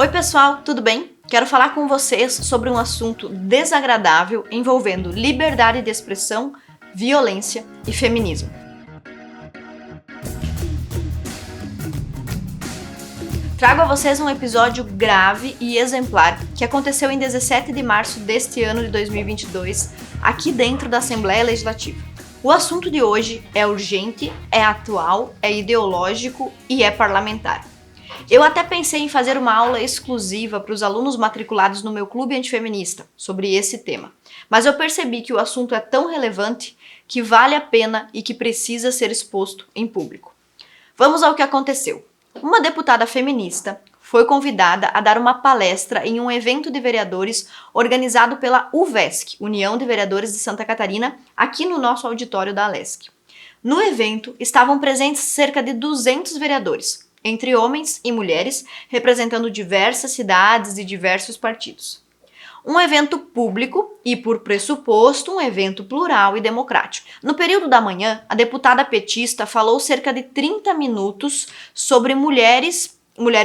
Oi pessoal, tudo bem? Quero falar com vocês sobre um assunto desagradável envolvendo liberdade de expressão, violência e feminismo. Trago a vocês um episódio grave e exemplar que aconteceu em 17 de março deste ano de 2022, aqui dentro da Assembleia Legislativa. O assunto de hoje é urgente, é atual, é ideológico e é parlamentar. Eu até pensei em fazer uma aula exclusiva para os alunos matriculados no meu clube antifeminista sobre esse tema, mas eu percebi que o assunto é tão relevante que vale a pena e que precisa ser exposto em público. Vamos ao que aconteceu. Uma deputada feminista foi convidada a dar uma palestra em um evento de vereadores organizado pela UVESC, União de Vereadores de Santa Catarina, aqui no nosso auditório da Alesc. No evento estavam presentes cerca de 200 vereadores, entre homens e mulheres, representando diversas cidades e diversos partidos. Um evento público e, por pressuposto, um evento plural e democrático. No período da manhã, a deputada petista falou cerca de 30 minutos sobre mulheres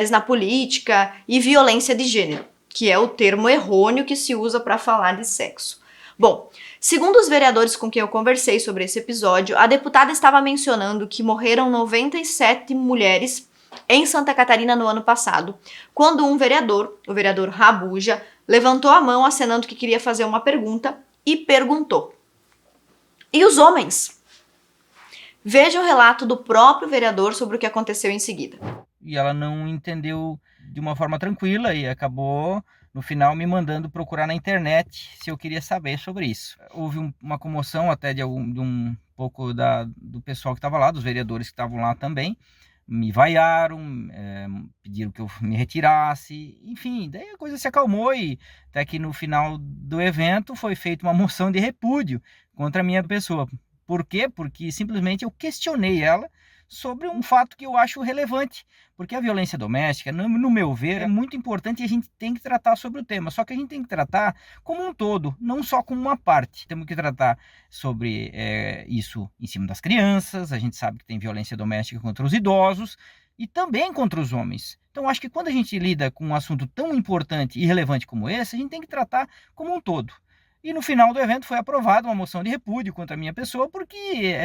na política e violência de gênero, que é o termo errôneo que se usa para falar de sexo. Bom, segundo os vereadores com quem eu conversei sobre esse episódio, a deputada estava mencionando que morreram 97 mulheres em Santa Catarina no ano passado, quando um vereador, o vereador Rabuja, levantou a mão acenando que queria fazer uma pergunta e perguntou: e os homens? Veja o relato do próprio vereador sobre o que aconteceu em seguida. E ela não entendeu de uma forma tranquila e acabou, no final, me mandando procurar na internet se eu queria saber sobre isso. Houve uma comoção até de um pouco do pessoal que estava lá, dos vereadores que estavam lá também. Me vaiaram, pediram que eu me retirasse, enfim, daí a coisa se acalmou e até que no final do evento foi feita uma moção de repúdio contra a minha pessoa. Por quê? Porque simplesmente eu questionei ela sobre um fato que eu acho relevante, porque a violência doméstica, no meu ver, é muito importante e a gente tem que tratar sobre o tema, só que a gente tem que tratar como um todo, não só como uma parte. Temos que tratar sobre isso em cima das crianças, a gente sabe que tem violência doméstica contra os idosos e também contra os homens. Então acho que quando a gente lida com um assunto tão importante e relevante como esse, a gente tem que tratar como um todo. E no final do evento foi aprovada uma moção de repúdio contra a minha pessoa, porque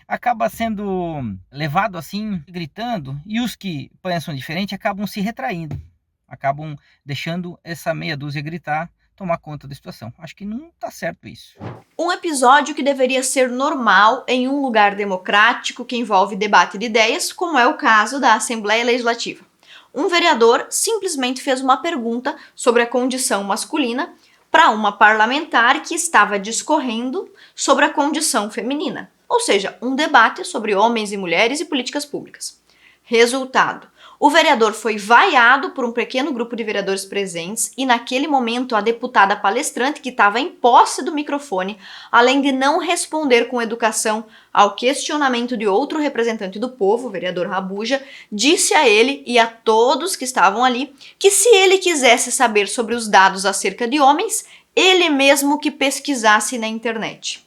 acaba sendo levado assim, gritando, e os que pensam diferente acabam se retraindo, acabam deixando essa meia dúzia gritar, tomar conta da situação. Acho que não está certo isso. Um episódio que deveria ser normal em um lugar democrático que envolve debate de ideias, como é o caso da Assembleia Legislativa. Um vereador simplesmente fez uma pergunta sobre a condição masculina para uma parlamentar que estava discorrendo sobre a condição feminina. Ou seja, um debate sobre homens e mulheres e políticas públicas. Resultado: o vereador foi vaiado por um pequeno grupo de vereadores presentes e naquele momento a deputada palestrante, que estava em posse do microfone, além de não responder com educação ao questionamento de outro representante do povo, o vereador Rabuja, disse a ele e a todos que estavam ali que se ele quisesse saber sobre os dados acerca de homens, ele mesmo que pesquisasse na internet.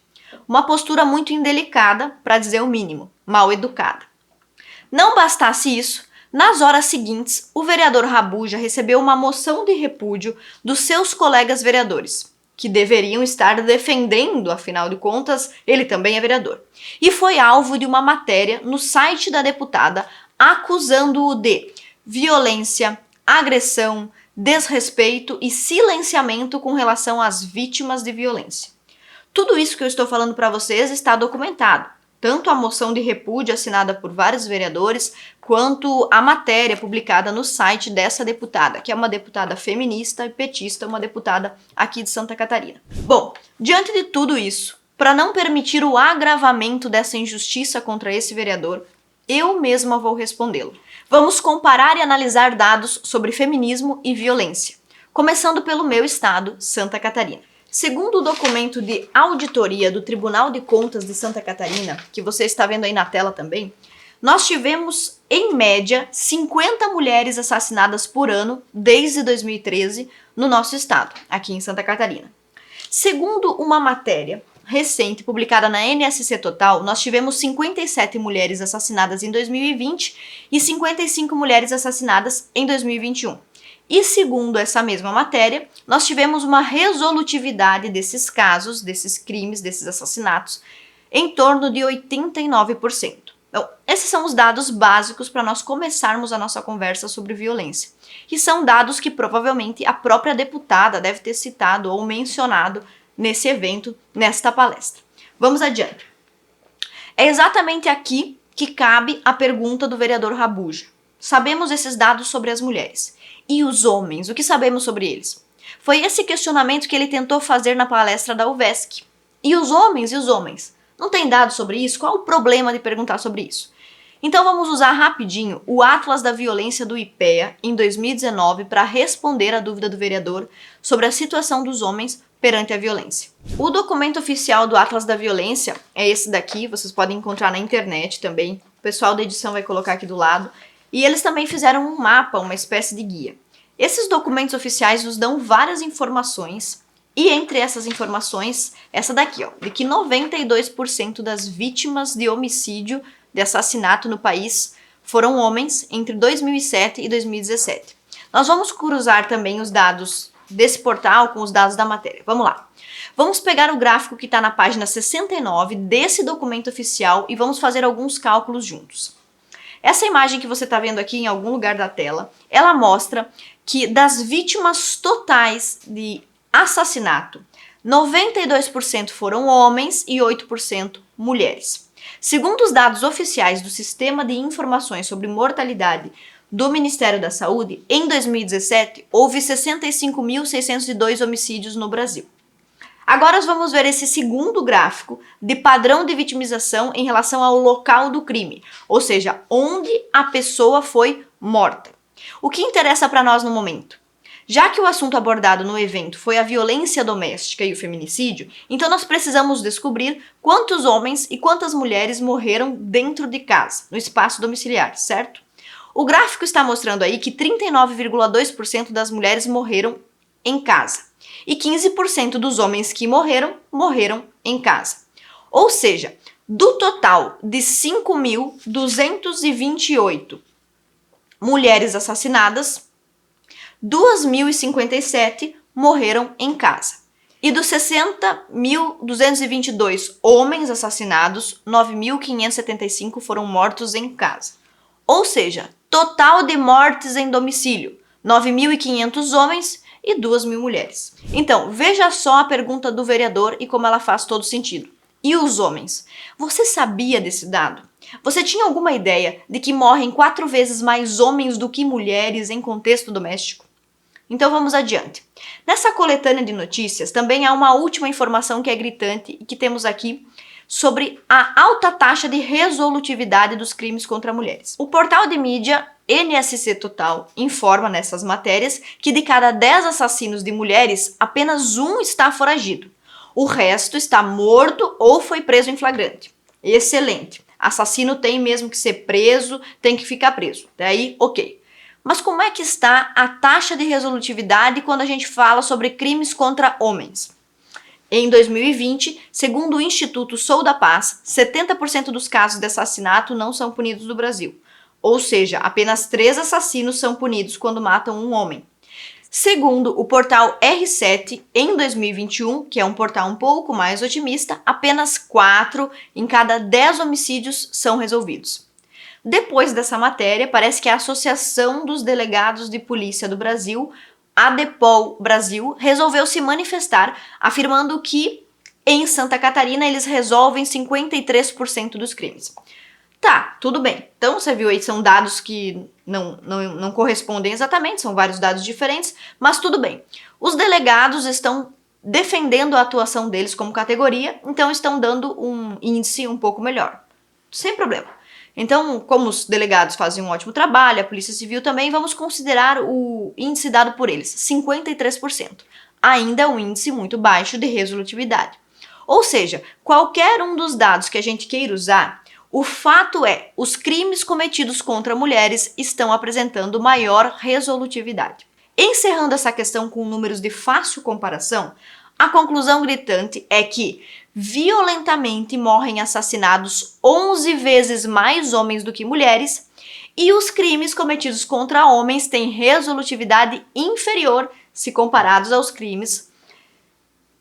Uma postura muito indelicada, para dizer o mínimo, mal educada. Não bastasse isso, nas horas seguintes, o vereador Rabuja recebeu uma moção de repúdio dos seus colegas vereadores, que deveriam estar defendendo, afinal de contas, ele também é vereador. E foi alvo de uma matéria no site da deputada acusando-o de violência, agressão, desrespeito e silenciamento com relação às vítimas de violência. Tudo isso que eu estou falando para vocês está documentado, tanto a moção de repúdio assinada por vários vereadores, quanto a matéria publicada no site dessa deputada, que é uma deputada feminista e petista, uma deputada aqui de Santa Catarina. Bom, diante de tudo isso, para não permitir o agravamento dessa injustiça contra esse vereador, eu mesma vou respondê-lo. Vamos comparar e analisar dados sobre feminismo e violência, começando pelo meu estado, Santa Catarina. Segundo o documento de auditoria do Tribunal de Contas de Santa Catarina, que você está vendo aí na tela também, nós tivemos, em média, 50 mulheres assassinadas por ano desde 2013 no nosso estado, aqui em Santa Catarina. Segundo uma matéria recente publicada na NSC Total, nós tivemos 57 mulheres assassinadas em 2020 e 55 mulheres assassinadas em 2021. E segundo essa mesma matéria, nós tivemos uma resolutividade desses casos, desses crimes, desses assassinatos, em torno de 89%. Então, esses são os dados básicos para nós começarmos a nossa conversa sobre violência. E são dados que provavelmente a própria deputada deve ter citado ou mencionado nesse evento, nesta palestra. Vamos adiante. É exatamente aqui que cabe a pergunta do vereador Rabuja. Sabemos esses dados sobre as mulheres. E os homens? O que sabemos sobre eles? Foi esse questionamento que ele tentou fazer na palestra da UVESC. E os homens? E os homens? Não tem dados sobre isso? Qual o problema de perguntar sobre isso? Então vamos usar rapidinho o Atlas da Violência do IPEA em 2019 para responder a dúvida do vereador sobre a situação dos homens perante a violência. O documento oficial do Atlas da Violência é esse daqui, vocês podem encontrar na internet também. O pessoal da edição vai colocar aqui do lado. E eles também fizeram um mapa, uma espécie de guia. Esses documentos oficiais nos dão várias informações, e entre essas informações, essa daqui, ó, de que 92% das vítimas de homicídio, de assassinato no país, foram homens entre 2007 e 2017. Nós vamos cruzar também os dados desse portal com os dados da matéria. Vamos lá. Vamos pegar o gráfico que está na página 69 desse documento oficial e vamos fazer alguns cálculos juntos. Essa imagem que você está vendo aqui em algum lugar da tela, ela mostra que das vítimas totais de assassinato, 92% foram homens e 8% mulheres. Segundo os dados oficiais do Sistema de Informações sobre Mortalidade do Ministério da Saúde, em 2017, houve 65.602 homicídios no Brasil. Agora nós vamos ver esse segundo gráfico de padrão de vitimização em relação ao local do crime, ou seja, onde a pessoa foi morta. O que interessa para nós no momento? Já que o assunto abordado no evento foi a violência doméstica e o feminicídio, então nós precisamos descobrir quantos homens e quantas mulheres morreram dentro de casa, no espaço domiciliar, certo? O gráfico está mostrando aí que 39,2% das mulheres morreram em casa. E 15% dos homens que morreram em casa. Ou seja, do total de 5.228 mulheres assassinadas, 2.057 morreram em casa. E dos 60.222 homens assassinados, 9.575 foram mortos em casa. Ou seja, total de mortes em domicílio, 9.500 homens e 2.000 mulheres. Então, veja só a pergunta do vereador e como ela faz todo sentido. E os homens? Você sabia desse dado? Você tinha alguma ideia de que morrem 4 vezes mais homens do que mulheres em contexto doméstico? Então vamos adiante. Nessa coletânea de notícias também há uma última informação que é gritante e que temos aqui sobre a alta taxa de resolutividade dos crimes contra mulheres. O portal de mídia NSC Total informa nessas matérias que de cada 10 assassinos de mulheres, apenas um está foragido. O resto está morto ou foi preso em flagrante. Excelente. Assassino tem mesmo que ser preso, tem que ficar preso. Daí, ok. Mas como é que está a taxa de resolutividade quando a gente fala sobre crimes contra homens? Em 2020, segundo o Instituto Sou da Paz, 70% dos casos de assassinato não são punidos no Brasil. Ou seja, apenas 3 assassinos são punidos quando matam um homem. Segundo o portal R7, em 2021, que é um portal um pouco mais otimista, apenas 4 em cada 10 homicídios são resolvidos. Depois dessa matéria, parece que a Associação dos Delegados de Polícia do Brasil, a ADEPOL Brasil, resolveu se manifestar, afirmando que em Santa Catarina eles resolvem 53% dos crimes. Tá, tudo bem. Então você viu aí, são dados que não correspondem exatamente, são vários dados diferentes, mas tudo bem. Os delegados estão defendendo a atuação deles como categoria, então estão dando um índice um pouco melhor. Sem problema. Então, como os delegados fazem um ótimo trabalho, a Polícia Civil também, vamos considerar o índice dado por eles, 53%. Ainda é um índice muito baixo de resolutividade. Ou seja, qualquer um dos dados que a gente queira usar, o fato é, os crimes cometidos contra mulheres estão apresentando maior resolutividade. Encerrando essa questão com números de fácil comparação, a conclusão gritante é que violentamente morrem assassinados 11 vezes mais homens do que mulheres E os crimes cometidos contra homens têm resolutividade inferior se comparados aos crimes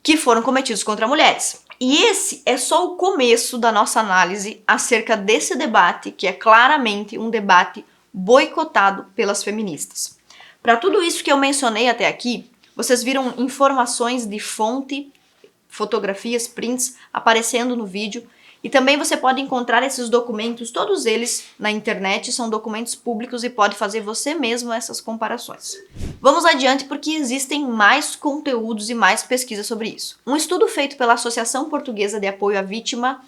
que foram cometidos contra mulheres. E esse é só o começo da nossa análise acerca desse debate, que é claramente um debate boicotado pelas feministas. Para tudo isso que eu mencionei até aqui, vocês viram informações de fonte, fotografias, prints aparecendo no vídeo, e também você pode encontrar esses documentos, todos eles na internet, são documentos públicos e pode fazer você mesmo essas comparações. Vamos adiante porque existem mais conteúdos e mais pesquisas sobre isso. Um estudo feito pela Associação Portuguesa de Apoio à Vítima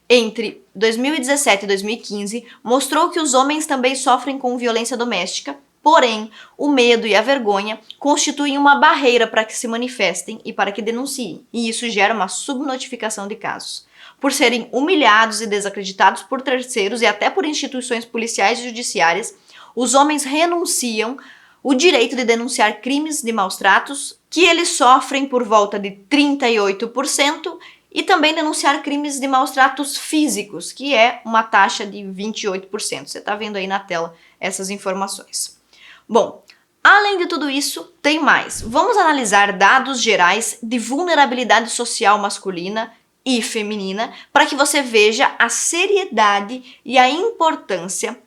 entre 2017 e 2015 mostrou que os homens também sofrem com violência doméstica, porém, o medo e a vergonha constituem uma barreira para que se manifestem e para que denunciem, e isso gera uma subnotificação de casos. Por serem humilhados e desacreditados por terceiros e até por instituições policiais e judiciárias, os homens renunciam o direito de denunciar crimes de maus tratos, que eles sofrem por volta de 38%, e também denunciar crimes de maus tratos físicos, que é uma taxa de 28%. Você está vendo aí na tela essas informações. Bom, além de tudo isso, tem mais. Vamos analisar dados gerais de vulnerabilidade social masculina e feminina para que você veja a seriedade e a importância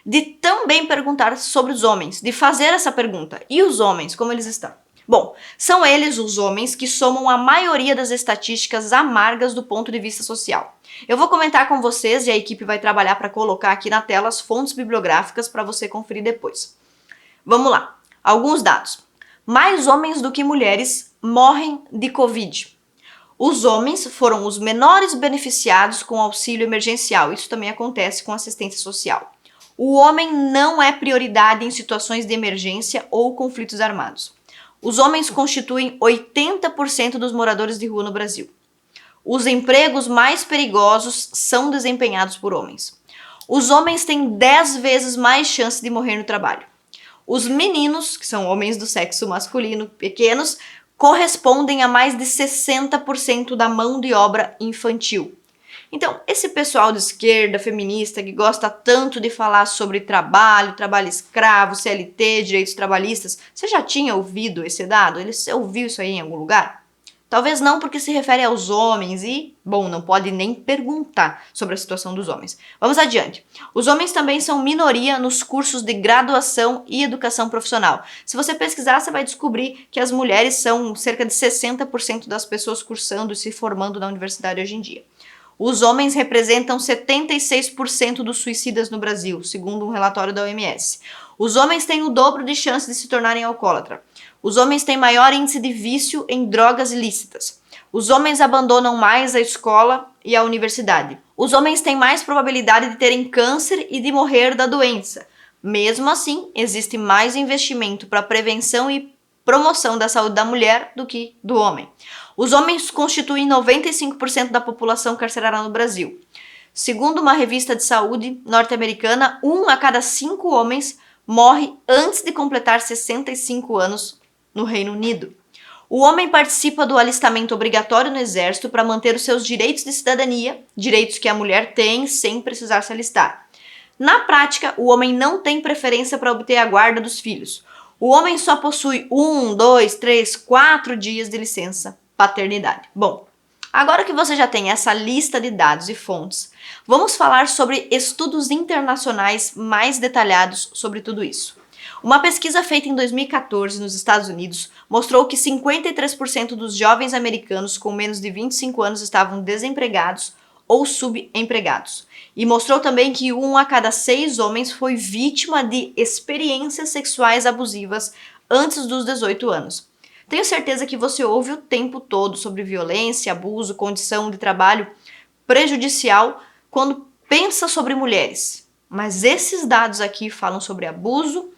de também perguntar sobre os homens, de fazer essa pergunta. E os homens, como eles estão? Bom, são eles os homens que somam a maioria das estatísticas amargas do ponto de vista social. Eu vou comentar com vocês e a equipe vai trabalhar para colocar aqui na tela as fontes bibliográficas para você conferir depois. Vamos lá, alguns dados. Mais homens do que mulheres morrem de Covid. Os homens foram os menores beneficiados com auxílio emergencial. Isso também acontece com assistência social. O homem não é prioridade em situações de emergência ou conflitos armados. Os homens constituem 80% dos moradores de rua no Brasil. Os empregos mais perigosos são desempenhados por homens. Os homens têm 10 vezes mais chance de morrer no trabalho. Os meninos, que são homens do sexo masculino pequenos, correspondem a mais de 60% da mão de obra infantil. Então, esse pessoal de esquerda, feminista, que gosta tanto de falar sobre trabalho, trabalho escravo, CLT, direitos trabalhistas, você já tinha ouvido esse dado? Você ouviu isso aí em algum lugar? Talvez não, porque se refere aos homens e, bom, não pode nem perguntar sobre a situação dos homens. Vamos adiante. Os homens também são minoria nos cursos de graduação e educação profissional. Se você pesquisar, você vai descobrir que as mulheres são cerca de 60% das pessoas cursando e se formando na universidade hoje em dia. Os homens representam 76% dos suicidas no Brasil, segundo um relatório da OMS. Os homens têm o dobro de chances de se tornarem alcoólatras. Os homens têm maior índice de vício em drogas ilícitas. Os homens abandonam mais a escola e a universidade. Os homens têm mais probabilidade de terem câncer e de morrer da doença. Mesmo assim, existe mais investimento para prevenção e promoção da saúde da mulher do que do homem. Os homens constituem 95% da população carcerária no Brasil. Segundo uma revista de saúde norte-americana, 1 a cada 5 homens morre antes de completar 65 anos no Reino Unido. O homem participa do alistamento obrigatório no exército para manter os seus direitos de cidadania, direitos que a mulher tem sem precisar se alistar. Na prática, o homem não tem preferência para obter a guarda dos filhos. O homem só possui 1, 2, 3, 4 dias de licença paternidade. Bom, agora que você já tem essa lista de dados e fontes, vamos falar sobre estudos internacionais mais detalhados sobre tudo isso. Uma pesquisa feita em 2014 nos Estados Unidos mostrou que 53% dos jovens americanos com menos de 25 anos estavam desempregados ou subempregados. E mostrou também que 1 a cada 6 homens foi vítima de experiências sexuais abusivas antes dos 18 anos. Tenho certeza que você ouve o tempo todo sobre violência, abuso, condição de trabalho prejudicial quando pensa sobre mulheres. Mas esses dados aqui falam sobre abuso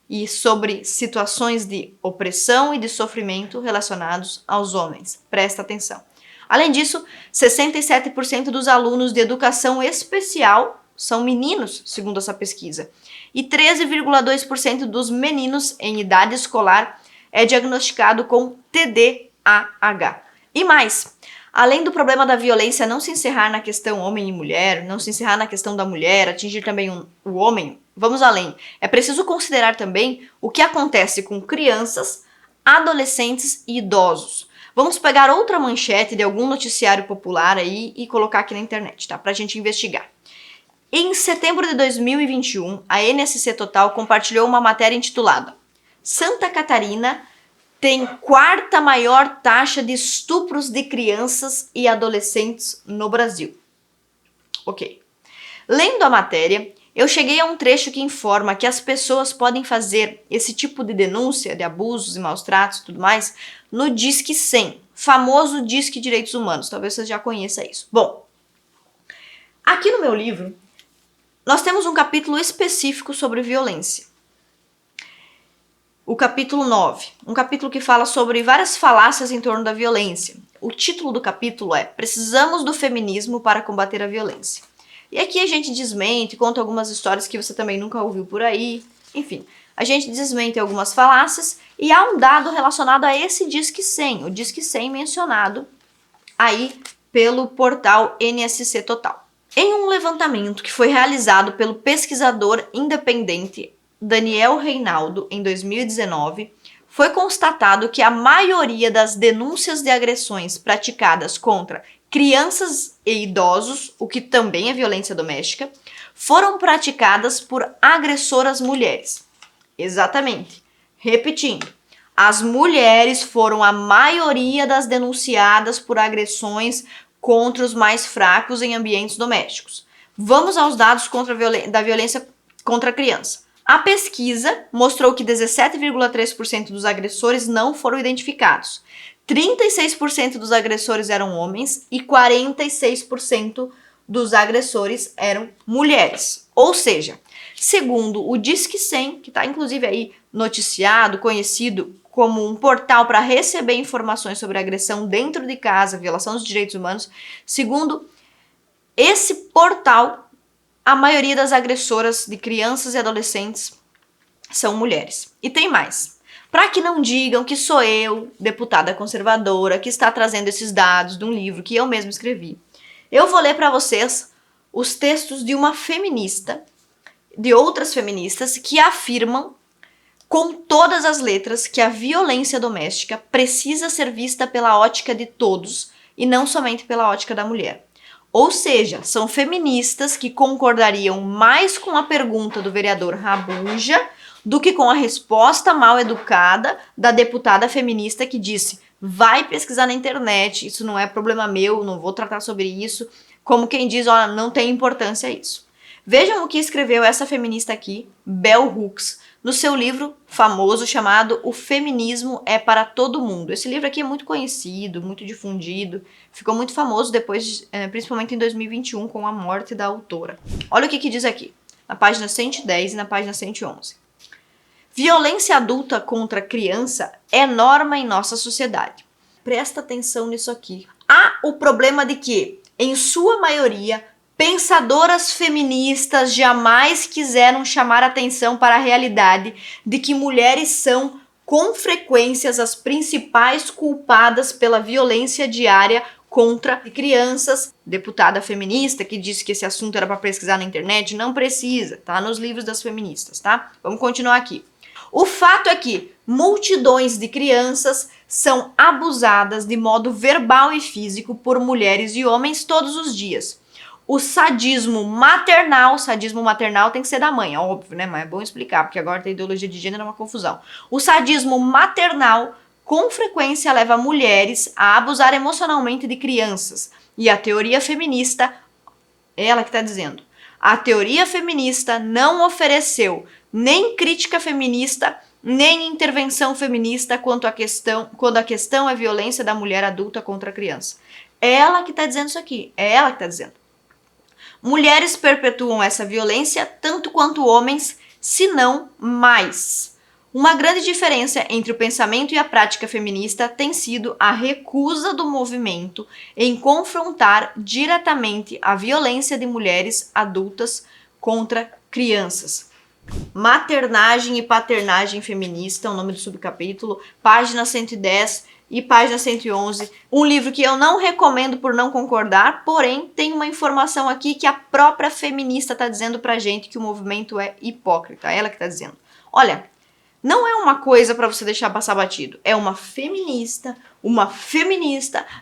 e sobre situações de opressão e de sofrimento relacionados aos homens. Presta atenção. Além disso, 67% dos alunos de educação especial são meninos, segundo essa pesquisa. E 13,2% dos meninos em idade escolar é diagnosticado com TDAH. E mais, além do problema da violência não se encerrar na questão homem e mulher, não se encerrar na questão da mulher, atingir também o homem, Vamos além. É preciso considerar também o que acontece com crianças, adolescentes e idosos. Vamos pegar outra manchete de algum noticiário popular aí e colocar aqui na internet, tá? Pra gente investigar. Em setembro de 2021, a NSC Total compartilhou uma matéria intitulada Santa Catarina tem quarta maior taxa de estupros de crianças e adolescentes no Brasil. Ok. Lendo a matéria, eu cheguei a um trecho que informa que as pessoas podem fazer esse tipo de denúncia de abusos e maus tratos e tudo mais no Disque 100, famoso Disque Direitos Humanos. Talvez você já conheça isso. Bom, aqui no meu livro, nós temos um capítulo específico sobre violência. O capítulo 9, um capítulo que fala sobre várias falácias em torno da violência. O título do capítulo é Precisamos do Feminismo para Combater a Violência. E aqui a gente desmente, conta algumas histórias que você também nunca ouviu por aí. Enfim, a gente desmente algumas falácias e há um dado relacionado a esse Disque 100, o Disque 100 mencionado aí pelo portal NSC Total. Em um levantamento que foi realizado pelo pesquisador independente Daniel Reinaldo em 2019, foi constatado que a maioria das denúncias de agressões praticadas contra crianças e idosos, o que também é violência doméstica, foram praticadas por agressoras mulheres. Exatamente. Repetindo, as mulheres foram a maioria das denunciadas por agressões contra os mais fracos em ambientes domésticos. Vamos aos dados da violência contra a criança. A pesquisa mostrou que 17,3% dos agressores não foram identificados. 36% dos agressores eram homens e 46% dos agressores eram mulheres. Ou seja, segundo o Disque 100, que está inclusive aí noticiado, conhecido como um portal para receber informações sobre agressão dentro de casa, violação dos direitos humanos, segundo esse portal, a maioria das agressoras de crianças e adolescentes são mulheres. E tem mais. Para que não digam que sou eu, deputada conservadora, que está trazendo esses dados de um livro que eu mesma escrevi, eu vou ler para vocês os textos de uma feminista, de outras feministas, que afirmam com todas as letras que a violência doméstica precisa ser vista pela ótica de todos e não somente pela ótica da mulher. Ou seja, são feministas que concordariam mais com a pergunta do vereador Rabuja do que com a resposta mal educada da deputada feminista que disse: vai pesquisar na internet, isso não é problema meu, não vou tratar sobre isso, como quem diz, olha, não tem importância isso. Vejam o que escreveu essa feminista aqui, Bell Hooks, no seu livro famoso chamado O Feminismo é para Todo Mundo. Esse livro aqui é muito conhecido, muito difundido, ficou muito famoso depois, principalmente em 2021, com a morte da autora. Olha o que diz aqui, na página 110 e na página 111. Violência adulta contra criança é norma em nossa sociedade. Presta atenção nisso aqui. Há o problema de que, em sua maioria, pensadoras feministas jamais quiseram chamar atenção para a realidade de que mulheres são, com frequência, as principais culpadas pela violência diária contra crianças. Deputada feminista que disse que esse assunto era para pesquisar na internet, não precisa, tá nos livros das feministas, tá? Vamos continuar aqui. O fato é que multidões de crianças são abusadas de modo verbal e físico por mulheres e homens todos os dias. O sadismo maternal tem que ser da mãe, óbvio, né? Mas é bom explicar, porque agora a ideologia de gênero é uma confusão. O sadismo maternal, com frequência, leva mulheres a abusar emocionalmente de crianças. E a teoria feminista, ela que está dizendo, a teoria feminista não ofereceu nem crítica feminista, nem intervenção feminista quando a questão é violência da mulher adulta contra a criança. Ela que está dizendo isso aqui, é ela que está dizendo. Mulheres perpetuam essa violência tanto quanto homens, se não mais. Uma grande diferença entre o pensamento e a prática feminista tem sido a recusa do movimento em confrontar diretamente a violência de mulheres adultas contra crianças. Maternagem e Paternagem Feminista, o nome do subcapítulo, página 110 e página 111. Um livro que eu não recomendo por não concordar, porém tem uma informação aqui que a própria feminista está dizendo pra gente que o movimento é hipócrita. Ela que está dizendo. Olha, não é uma coisa para você deixar passar batido. É uma feminista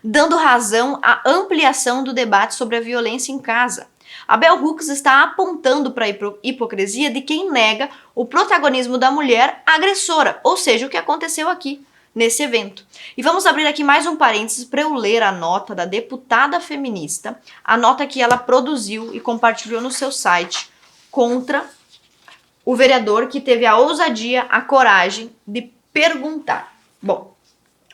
dando razão à ampliação do debate sobre a violência em casa. A Bell Hooks está apontando para a hipocrisia de quem nega o protagonismo da mulher agressora, ou seja, o que aconteceu aqui nesse evento. E vamos abrir aqui mais um parênteses para eu ler a nota da deputada feminista, a nota que ela produziu e compartilhou no seu site contra o vereador que teve a ousadia, a coragem de perguntar. Bom,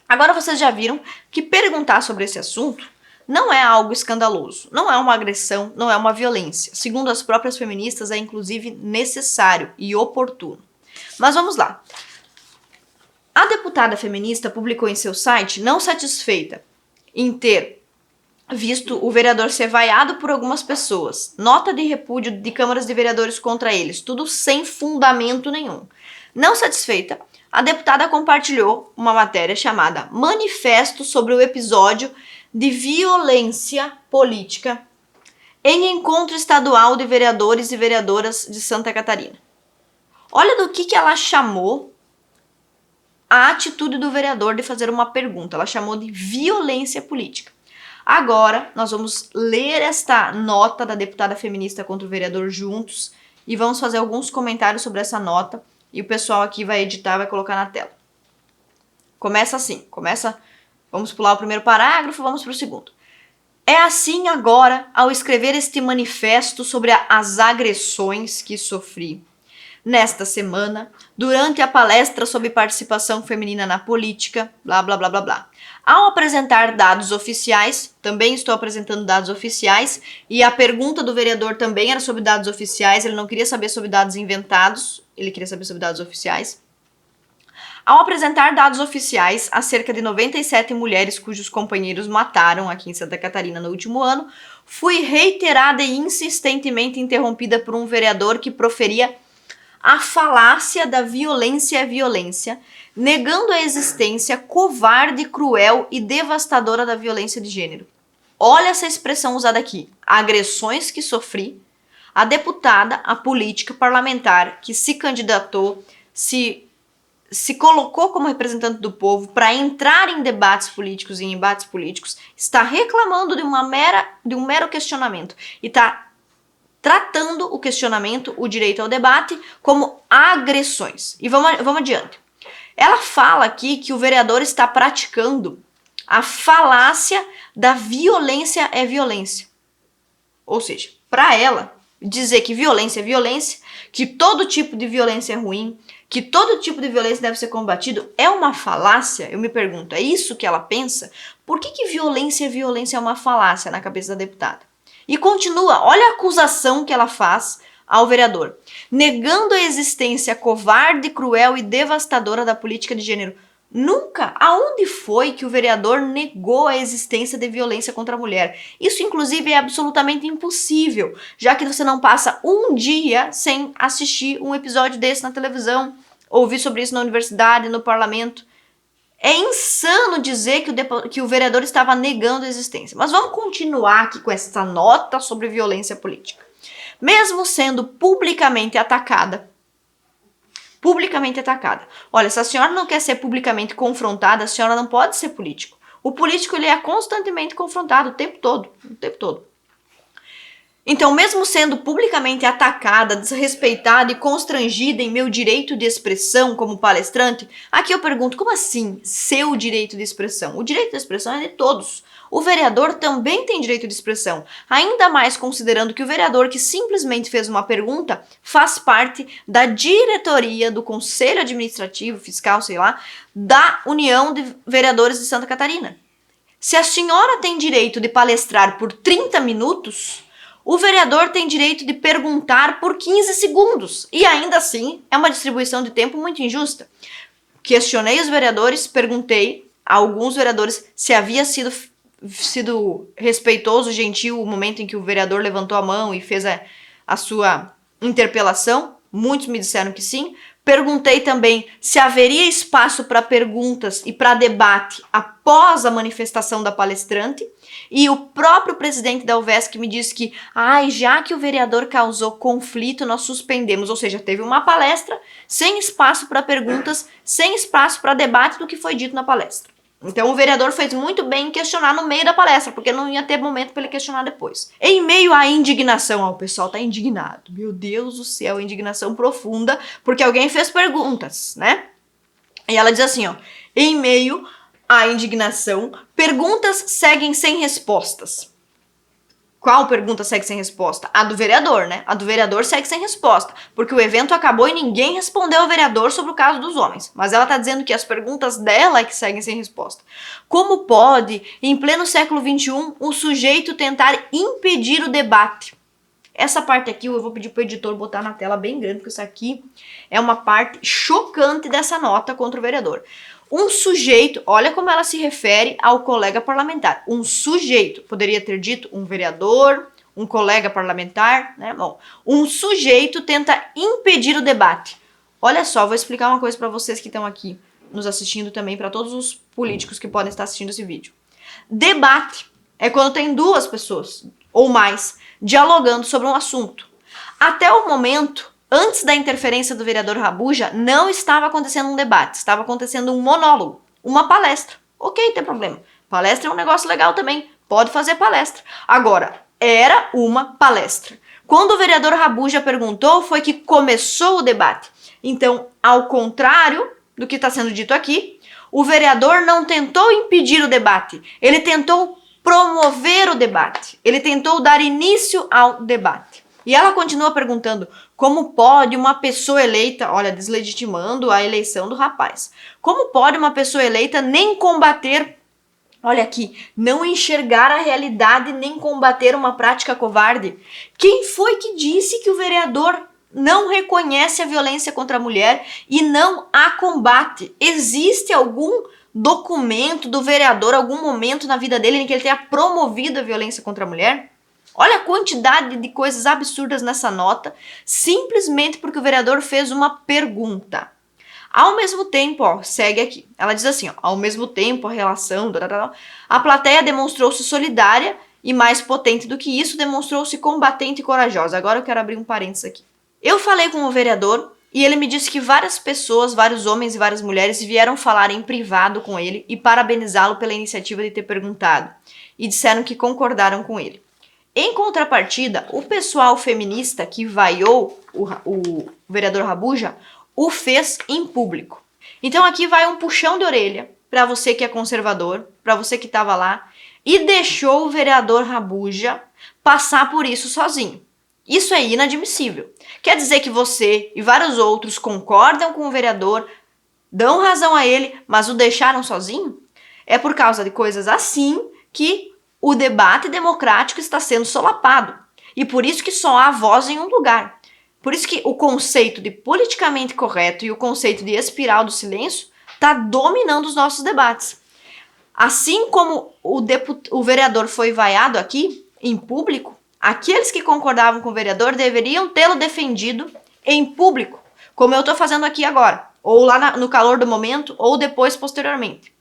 agora vocês já viram que perguntar sobre esse assunto não é algo escandaloso, não é uma agressão, não é uma violência. Segundo as próprias feministas, é inclusive necessário e oportuno. Mas vamos lá. A deputada feminista publicou em seu site, não satisfeita em ter visto o vereador ser vaiado por algumas pessoas, nota de repúdio de câmaras de vereadores contra eles, tudo sem fundamento nenhum. Não satisfeita, a deputada compartilhou uma matéria chamada Manifesto sobre o episódio de violência política em encontro estadual de vereadores e vereadoras de Santa Catarina. Olha do que ela chamou a atitude do vereador de fazer uma pergunta. Ela chamou de violência política. Agora, nós vamos ler esta nota da deputada feminista contra o vereador juntos e vamos fazer alguns comentários sobre essa nota e o pessoal aqui vai editar, vai colocar na tela. Começa assim, vamos pular o primeiro parágrafo, vamos para o segundo. É assim agora, ao escrever este manifesto sobre as agressões que sofri nesta semana, durante a palestra sobre participação feminina na política, blá, blá, blá, blá, blá. Ao apresentar dados oficiais, também estou apresentando dados oficiais, e a pergunta do vereador também era sobre dados oficiais, ele não queria saber sobre dados inventados, ele queria saber sobre dados oficiais. Ao apresentar dados oficiais, acerca de 97 mulheres cujos companheiros mataram aqui em Santa Catarina no último ano, fui reiterada e insistentemente interrompida por um vereador que proferia a falácia da violência é violência, negando a existência covarde, cruel e devastadora da violência de gênero. Olha essa expressão usada aqui. Agressões que sofri, a deputada, a política parlamentar que se candidatou, se colocou como representante do povo para entrar em debates políticos e em embates políticos, está reclamando de um mero questionamento e está tratando o questionamento, o direito ao debate, como agressões. E vamos adiante. Ela fala aqui que o vereador está praticando a falácia da violência é violência. Ou seja, para ela, dizer que violência é violência, que todo tipo de violência é ruim, que todo tipo de violência deve ser combatido, é uma falácia? Eu me pergunto, é isso que ela pensa? Por que violência é uma falácia na cabeça da deputada? E continua, olha a acusação que ela faz ao vereador. Negando a existência covarde, cruel e devastadora da política de gênero. Nunca, aonde foi que o vereador negou a existência de violência contra a mulher? Isso, inclusive, é absolutamente impossível, já que você não passa um dia sem assistir um episódio desse na televisão, ouvir sobre isso na universidade, no parlamento. É insano dizer que o vereador estava negando a existência. Mas vamos continuar aqui com essa nota sobre violência política. Mesmo sendo publicamente atacada. Olha, se a senhora não quer ser publicamente confrontada, a senhora não pode ser político. O político ele é constantemente confrontado o tempo todo. Então, mesmo sendo publicamente atacada, desrespeitada e constrangida em meu direito de expressão como palestrante, aqui eu pergunto, como assim seu direito de expressão? O direito de expressão é de todos. O vereador também tem direito de expressão, ainda mais considerando que o vereador que simplesmente fez uma pergunta faz parte da diretoria do Conselho Administrativo, Fiscal, sei lá, da União de Vereadores de Santa Catarina. Se a senhora tem direito de palestrar por 30 minutos... o vereador tem direito de perguntar por 15 segundos. E ainda assim, é uma distribuição de tempo muito injusta. Questionei os vereadores, perguntei a alguns vereadores se havia sido respeitoso, gentil o momento em que o vereador levantou a mão e fez a sua interpelação. Muitos me disseram que sim. Perguntei também se haveria espaço para perguntas e para debate após a manifestação da palestrante. E o próprio presidente da UVESC me disse que, já que o vereador causou conflito, nós suspendemos. Ou seja, teve uma palestra sem espaço para perguntas, sem espaço para debate do que foi dito na palestra. Então o vereador fez muito bem em questionar no meio da palestra, porque não ia ter momento para ele questionar depois. Em meio à indignação, o pessoal tá indignado. Meu Deus do céu, indignação profunda, porque alguém fez perguntas, né? E ela diz assim, em meio à indignação, perguntas seguem sem respostas. Qual pergunta segue sem resposta? A do vereador, né? A do vereador segue sem resposta, porque o evento acabou e ninguém respondeu ao vereador sobre o caso dos homens. Mas ela tá dizendo que as perguntas dela é que seguem sem resposta. Como pode, em pleno século XXI, um sujeito tentar impedir o debate? Essa parte aqui eu vou pedir pro editor botar na tela bem grande, porque isso aqui é uma parte chocante dessa nota contra o vereador. Um sujeito, olha como ela se refere ao colega parlamentar. Um sujeito, poderia ter dito um vereador, um colega parlamentar, né? Bom, um sujeito tenta impedir o debate. Olha só, vou explicar uma coisa para vocês que estão aqui nos assistindo também, para todos os políticos que podem estar assistindo esse vídeo. Debate é quando tem duas pessoas ou mais dialogando sobre um assunto. Até o momento, antes da interferência do vereador Rabuja, não estava acontecendo um debate, estava acontecendo um monólogo, uma palestra. Ok, tem problema. Palestra é um negócio legal também, pode fazer palestra. Agora, era uma palestra. Quando o vereador Rabuja perguntou, foi que começou o debate. Então, ao contrário do que está sendo dito aqui, o vereador não tentou impedir o debate, ele tentou promover o debate, ele tentou dar início ao debate. E ela continua perguntando, como pode uma pessoa eleita, olha, deslegitimando a eleição do rapaz, como pode uma pessoa eleita nem combater, olha aqui, não enxergar a realidade nem combater uma prática covarde? Quem foi que disse que o vereador não reconhece a violência contra a mulher e não a combate? Existe algum documento do vereador, algum momento na vida dele em que ele tenha promovido a violência contra a mulher? Olha a quantidade de coisas absurdas nessa nota, simplesmente porque o vereador fez uma pergunta. Ao mesmo tempo, segue aqui, ela diz assim, ao mesmo tempo a relação, a plateia demonstrou-se solidária e mais potente do que isso, demonstrou-se combatente e corajosa. Agora eu quero abrir um parênteses aqui. Eu falei com o vereador e ele me disse que várias pessoas, vários homens e várias mulheres vieram falar em privado com ele e parabenizá-lo pela iniciativa de ter perguntado e disseram que concordaram com ele. Em contrapartida, o pessoal feminista que vaiou o vereador Rabuja o fez em público. Então aqui vai um puxão de orelha para você que é conservador, para você que estava lá e deixou o vereador Rabuja passar por isso sozinho. Isso é inadmissível. Quer dizer que você e vários outros concordam com o vereador, dão razão a ele, mas o deixaram sozinho? É por causa de coisas assim que o debate democrático está sendo solapado. E por isso que só há voz em um lugar. Por isso que o conceito de politicamente correto e o conceito de espiral do silêncio está dominando os nossos debates. Assim como o vereador foi vaiado aqui, em público, aqueles que concordavam com o vereador deveriam tê-lo defendido em público, como eu estou fazendo aqui agora, ou lá no calor do momento, ou depois, posteriormente.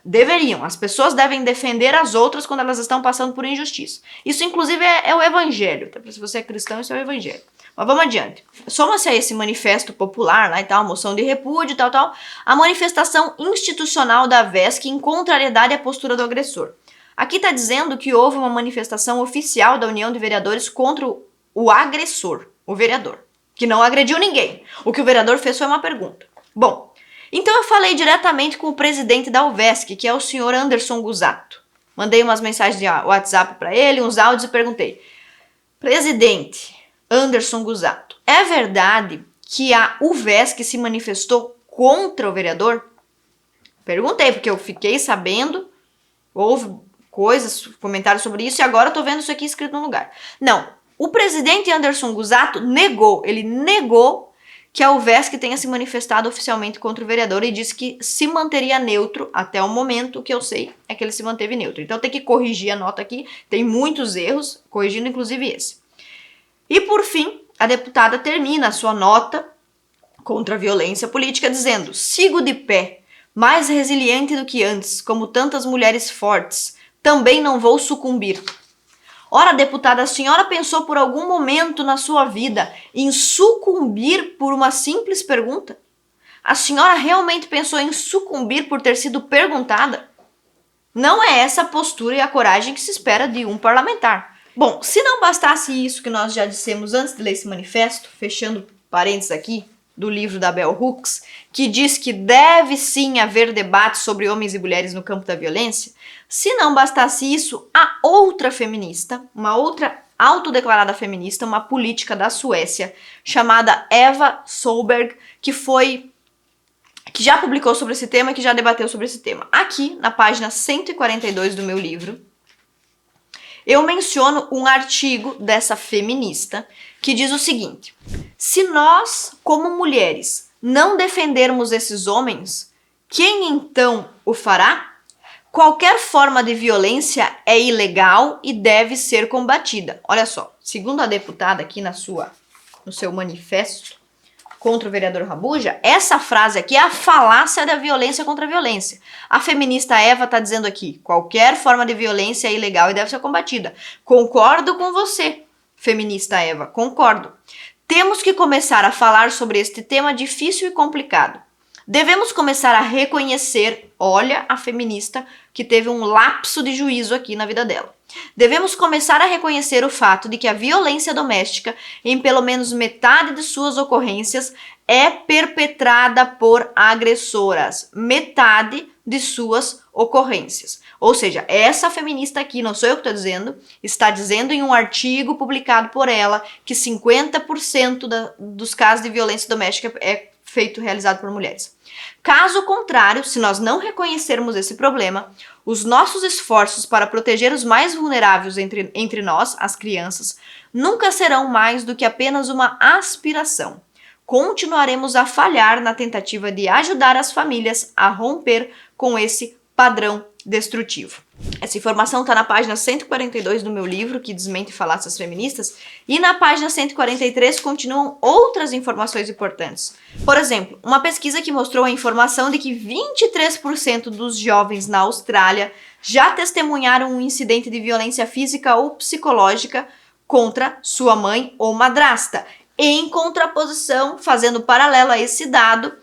Deveriam. As pessoas devem defender as outras quando elas estão passando por injustiça. Isso, inclusive, é o evangelho. Se você é cristão, isso é o evangelho. Mas vamos adiante. Soma-se a esse manifesto popular, lá e tal, moção de repúdio e tal, a manifestação institucional da VESC em contrariedade à postura do agressor. Aqui está dizendo que houve uma manifestação oficial da União de Vereadores contra o agressor, o vereador, que não agrediu ninguém. O que o vereador fez foi uma pergunta. Bom, então eu falei diretamente com o presidente da UVESC, que é o senhor Anderson Gusato. Mandei umas mensagens de WhatsApp para ele, uns áudios e perguntei: presidente Anderson Gusato, é verdade que a UVESC se manifestou contra o vereador? Perguntei, porque eu fiquei sabendo, houve coisas, comentários sobre isso, e agora eu tô vendo isso aqui escrito no lugar. Não, o presidente Anderson Gusato negou que a UVESC tenha se manifestado oficialmente contra o vereador e disse que se manteria neutro até o momento. O que eu sei é que ele se manteve neutro. Então tem que corrigir a nota aqui, tem muitos erros, corrigindo inclusive esse. E por fim, a deputada termina a sua nota contra a violência política dizendo: sigo de pé, mais resiliente do que antes, como tantas mulheres fortes, também não vou sucumbir. Ora, deputada, a senhora pensou por algum momento na sua vida em sucumbir por uma simples pergunta? A senhora realmente pensou em sucumbir por ter sido perguntada? Não é essa a postura e a coragem que se espera de um parlamentar. Bom, se não bastasse isso que nós já dissemos antes de ler esse manifesto, fechando parênteses aqui, do livro da Bell Hooks, que diz que deve sim haver debate sobre homens e mulheres no campo da violência, se não bastasse isso, a outra feminista, uma outra autodeclarada feminista, uma política da Suécia, chamada Eva Solberg, que já publicou sobre esse tema, que já debateu sobre esse tema. Aqui, na página 142 do meu livro, eu menciono um artigo dessa feminista que diz o seguinte: se nós, como mulheres, não defendermos esses homens, quem então o fará? Qualquer forma de violência é ilegal e deve ser combatida. Olha só, segundo a deputada aqui no seu manifesto contra o vereador Rabuja, essa frase aqui é a falácia da violência contra a violência. A feminista Eva está dizendo aqui: qualquer forma de violência é ilegal e deve ser combatida. Concordo com você, feminista Eva, concordo. Temos que começar a falar sobre este tema difícil e complicado. Devemos começar a reconhecer, olha a feminista que teve um lapso de juízo aqui na vida dela. Devemos começar a reconhecer o fato de que a violência doméstica, em pelo menos metade de suas ocorrências, é perpetrada por agressoras. Metade de suas ocorrências. Ou seja, essa feminista aqui, não sou eu que estou dizendo, está dizendo em um artigo publicado por ela que 50% dos casos de violência doméstica é realizado por mulheres. Caso contrário, se nós não reconhecermos esse problema, os nossos esforços para proteger os mais vulneráveis entre nós, as crianças, nunca serão mais do que apenas uma aspiração. Continuaremos a falhar na tentativa de ajudar as famílias a romper com esse padrão destrutivo. Essa informação está na página 142 do meu livro, que desmente falácias feministas, e na página 143 continuam outras informações importantes. Por exemplo, uma pesquisa que mostrou a informação de que 23% dos jovens na Austrália já testemunharam um incidente de violência física ou psicológica contra sua mãe ou madrasta. Em contraposição, fazendo paralelo a esse dado,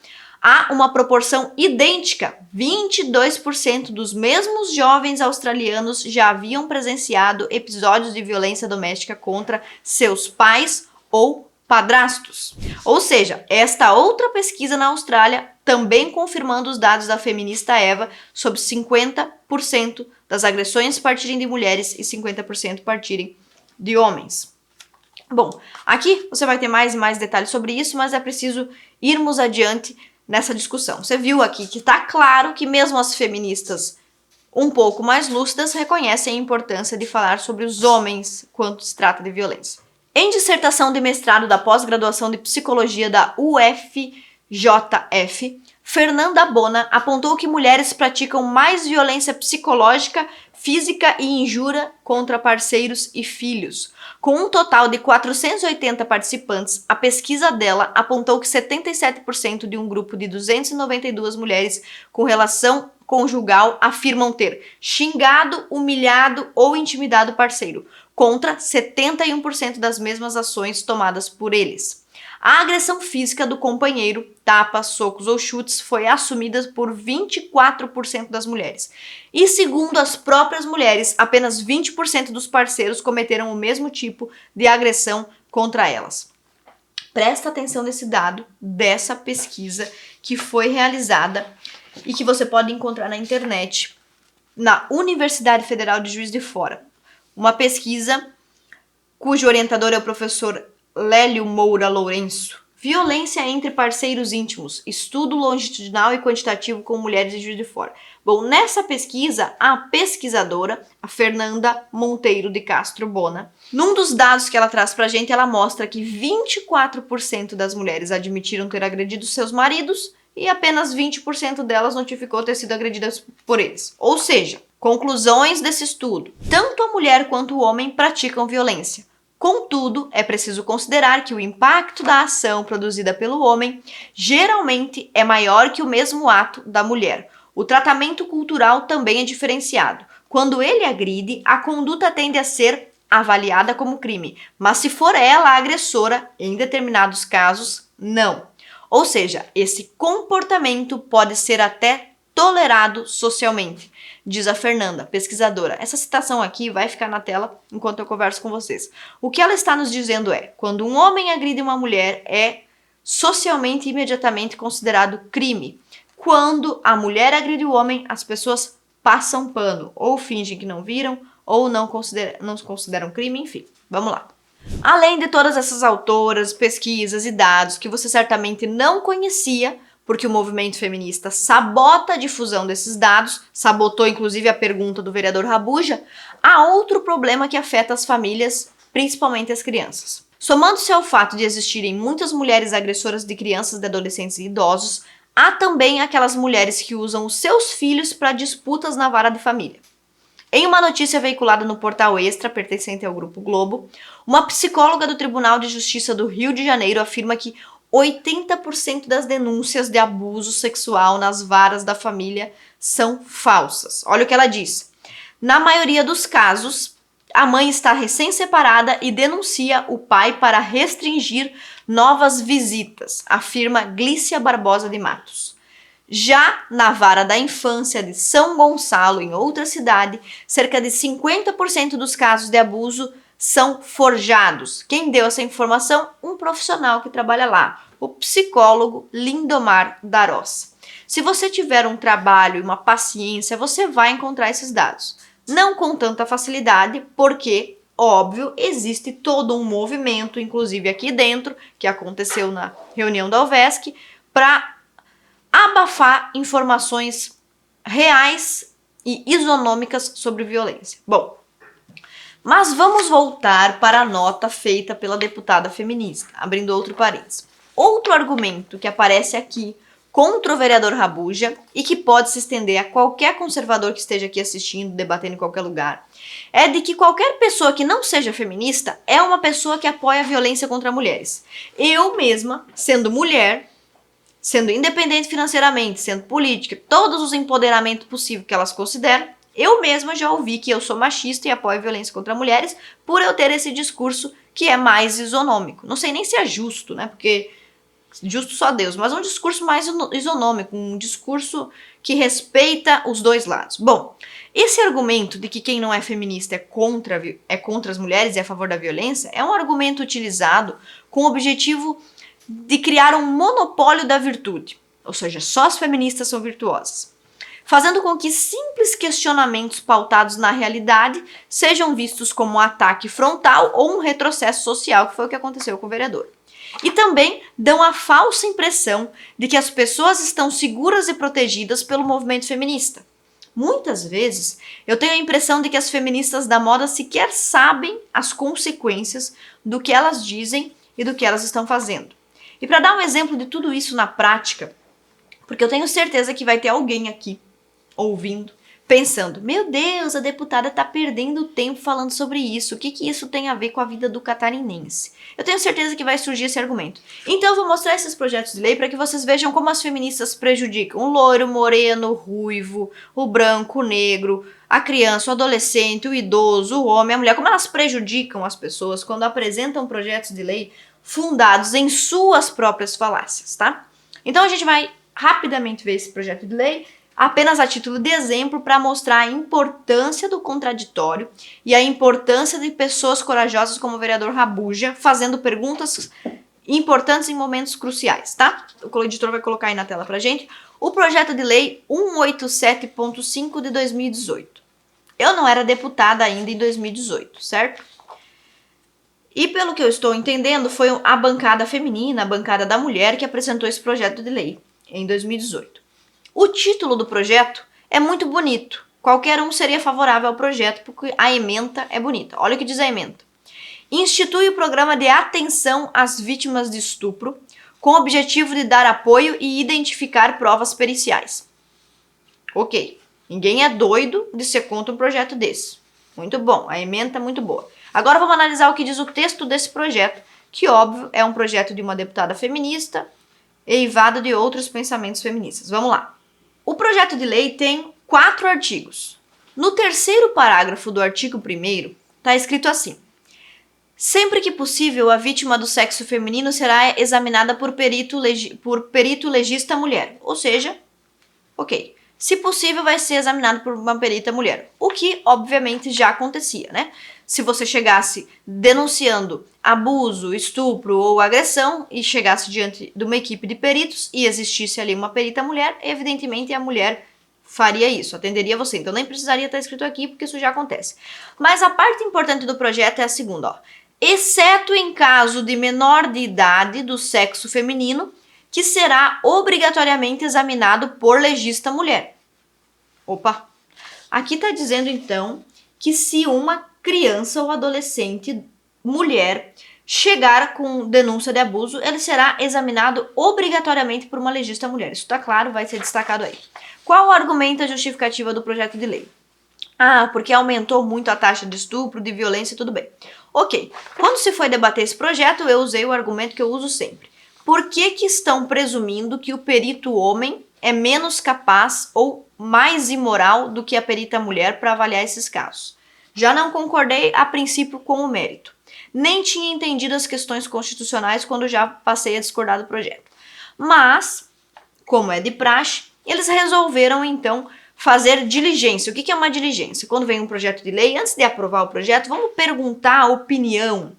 há uma proporção idêntica. 22% dos mesmos jovens australianos já haviam presenciado episódios de violência doméstica contra seus pais ou padrastos. Ou seja, esta outra pesquisa na Austrália também confirmando os dados da feminista Eva sobre 50% das agressões partirem de mulheres e 50% partirem de homens. Bom, aqui você vai ter mais e mais detalhes sobre isso, mas é preciso irmos adiante nessa discussão. Você viu aqui que está claro que mesmo as feministas um pouco mais lúcidas reconhecem a importância de falar sobre os homens quando se trata de violência. Em dissertação de mestrado da pós-graduação de psicologia da UFJF, Fernanda Bona apontou que mulheres praticam mais violência psicológica, física e injúria contra parceiros e filhos. Com um total de 480 participantes, a pesquisa dela apontou que 77% de um grupo de 292 mulheres com relação conjugal afirmam ter xingado, humilhado ou intimidado o parceiro, contra 71% das mesmas ações tomadas por eles. A agressão física do companheiro, tapas, socos ou chutes, foi assumida por 24% das mulheres. E segundo as próprias mulheres, apenas 20% dos parceiros cometeram o mesmo tipo de agressão contra elas. Presta atenção nesse dado dessa pesquisa que foi realizada e que você pode encontrar na internet, na Universidade Federal de Juiz de Fora. Uma pesquisa cujo orientador é o professor Lélio Moura Lourenço. Violência entre parceiros íntimos, estudo longitudinal e quantitativo com mulheres de Juiz de Fora. Bom, nessa pesquisa, a pesquisadora, a Fernanda Monteiro de Castro Bona, num dos dados que ela traz pra gente, ela mostra que 24% das mulheres admitiram ter agredido seus maridos e apenas 20% delas notificou ter sido agredidas por eles. Ou seja, conclusões desse estudo. Tanto a mulher quanto o homem praticam violência. Contudo, é preciso considerar que o impacto da ação produzida pelo homem geralmente é maior que o mesmo ato da mulher. O tratamento cultural também é diferenciado. Quando ele agride, a conduta tende a ser avaliada como crime, mas se for ela a agressora, em determinados casos, não. Ou seja, esse comportamento pode ser até tolerado socialmente, diz a Fernanda, pesquisadora. Essa citação aqui vai ficar na tela enquanto eu converso com vocês. O que ela está nos dizendo é: quando um homem agride uma mulher, é socialmente e imediatamente considerado crime. Quando a mulher agride o homem, as pessoas passam pano, ou fingem que não viram, ou não consideram crime, enfim. Vamos lá. Além de todas essas autoras, pesquisas e dados que você certamente não conhecia, porque o movimento feminista sabota a difusão desses dados, sabotou inclusive a pergunta do vereador Rabuja, há outro problema que afeta as famílias, principalmente as crianças. Somando-se ao fato de existirem muitas mulheres agressoras de crianças, de adolescentes e idosos, há também aquelas mulheres que usam os seus filhos para disputas na vara de família. Em uma notícia veiculada no portal Extra, pertencente ao Grupo Globo, uma psicóloga do Tribunal de Justiça do Rio de Janeiro afirma que 80% das denúncias de abuso sexual nas varas da família são falsas. Olha o que ela diz. Na maioria dos casos, a mãe está recém-separada e denuncia o pai para restringir novas visitas, afirma Glícia Barbosa de Matos. Já na vara da infância de São Gonçalo, em outra cidade, cerca de 50% dos casos de abuso são forjados. Quem deu essa informação? Um profissional que trabalha lá, o psicólogo Lindomar Darós. Se você tiver um trabalho e uma paciência, você vai encontrar esses dados. Não com tanta facilidade, porque, óbvio, existe todo um movimento, inclusive aqui dentro, que aconteceu na reunião da UVESC, para abafar informações reais e isonômicas sobre violência. Bom, mas vamos voltar para a nota feita pela deputada feminista, abrindo outro parênteses. Outro argumento que aparece aqui contra o vereador Rabuja e que pode se estender a qualquer conservador que esteja aqui assistindo, debatendo em qualquer lugar, é de que qualquer pessoa que não seja feminista é uma pessoa que apoia a violência contra mulheres. Eu mesma, sendo mulher, sendo independente financeiramente, sendo política, todos os empoderamentos possíveis que elas consideram, eu mesma já ouvi que eu sou machista e apoio a violência contra mulheres por eu ter esse discurso que é mais isonômico. Não sei nem se é justo, né? Porque justo só Deus, mas um discurso mais isonômico, um discurso que respeita os dois lados. Bom, esse argumento de que quem não é feminista é contra as mulheres e é a favor da violência é um argumento utilizado com o objetivo de criar um monopólio da virtude, ou seja, só as feministas são virtuosas, fazendo com que simples questionamentos pautados na realidade sejam vistos como um ataque frontal ou um retrocesso social, que foi o que aconteceu com o vereador. E também dão a falsa impressão de que as pessoas estão seguras e protegidas pelo movimento feminista. Muitas vezes, eu tenho a impressão de que as feministas da moda sequer sabem as consequências do que elas dizem e do que elas estão fazendo. E para dar um exemplo de tudo isso na prática, porque eu tenho certeza que vai ter alguém aqui ouvindo, pensando, meu Deus, a deputada está perdendo tempo falando sobre isso, o que isso tem a ver com a vida do catarinense? Eu tenho certeza que vai surgir esse argumento. Então eu vou mostrar esses projetos de lei para que vocês vejam como as feministas prejudicam o loiro, o moreno, o ruivo, o branco, o negro, a criança, o adolescente, o idoso, o homem, a mulher, como elas prejudicam as pessoas quando apresentam projetos de lei fundados em suas próprias falácias, tá? Então a gente vai rapidamente ver esse projeto de lei, apenas a título de exemplo, para mostrar a importância do contraditório e a importância de pessoas corajosas como o vereador Rabuja fazendo perguntas importantes em momentos cruciais, tá? O editor vai colocar aí na tela pra gente o projeto de lei 187.5 de 2018. Eu não era deputada ainda em 2018, certo? E pelo que eu estou entendendo, foi a bancada feminina, a bancada da mulher, que apresentou esse projeto de lei em 2018. O título do projeto é muito bonito. Qualquer um seria favorável ao projeto, porque a ementa é bonita. Olha o que diz a ementa. Institui o programa de atenção às vítimas de estupro, com o objetivo de dar apoio e identificar provas periciais. Ok, ninguém é doido de ser contra um projeto desse. Muito bom, a ementa é muito boa. Agora vamos analisar o que diz o texto desse projeto, que, óbvio, é um projeto de uma deputada feminista, eivada de outros pensamentos feministas. Vamos lá. O projeto de lei tem 4 artigos. No terceiro parágrafo do artigo 1º, está escrito assim: sempre que possível, a vítima do sexo feminino será examinada por perito legista mulher. Ou seja, ok, se possível vai ser examinado por uma perita mulher. O que, obviamente, já acontecia, né? Se você chegasse denunciando abuso, estupro ou agressão e chegasse diante de uma equipe de peritos e existisse ali uma perita mulher, evidentemente a mulher faria isso, atenderia você. Então nem precisaria estar escrito aqui porque isso já acontece. Mas a parte importante do projeto é a segunda, ó. Exceto em caso de menor de idade do sexo feminino, que será obrigatoriamente examinado por legista mulher. Opa! Aqui está dizendo então que se uma criança ou adolescente mulher chegar com denúncia de abuso, ele será examinado obrigatoriamente por uma legista mulher. Isso está claro, vai ser destacado aí. Qual o argumento e a justificativa do projeto de lei? Ah, porque aumentou muito a taxa de estupro, de violência, tudo bem. Ok, quando se foi debater esse projeto, eu usei o argumento que eu uso sempre. Por que estão presumindo que o perito homem é menos capaz ou mais imoral do que a perita mulher para avaliar esses casos? Já não concordei a princípio com o mérito. Nem tinha entendido as questões constitucionais quando já passei a discordar do projeto. Mas, como é de praxe, eles resolveram então fazer diligência. O que é uma diligência? Quando vem um projeto de lei, antes de aprovar o projeto, vamos perguntar a opinião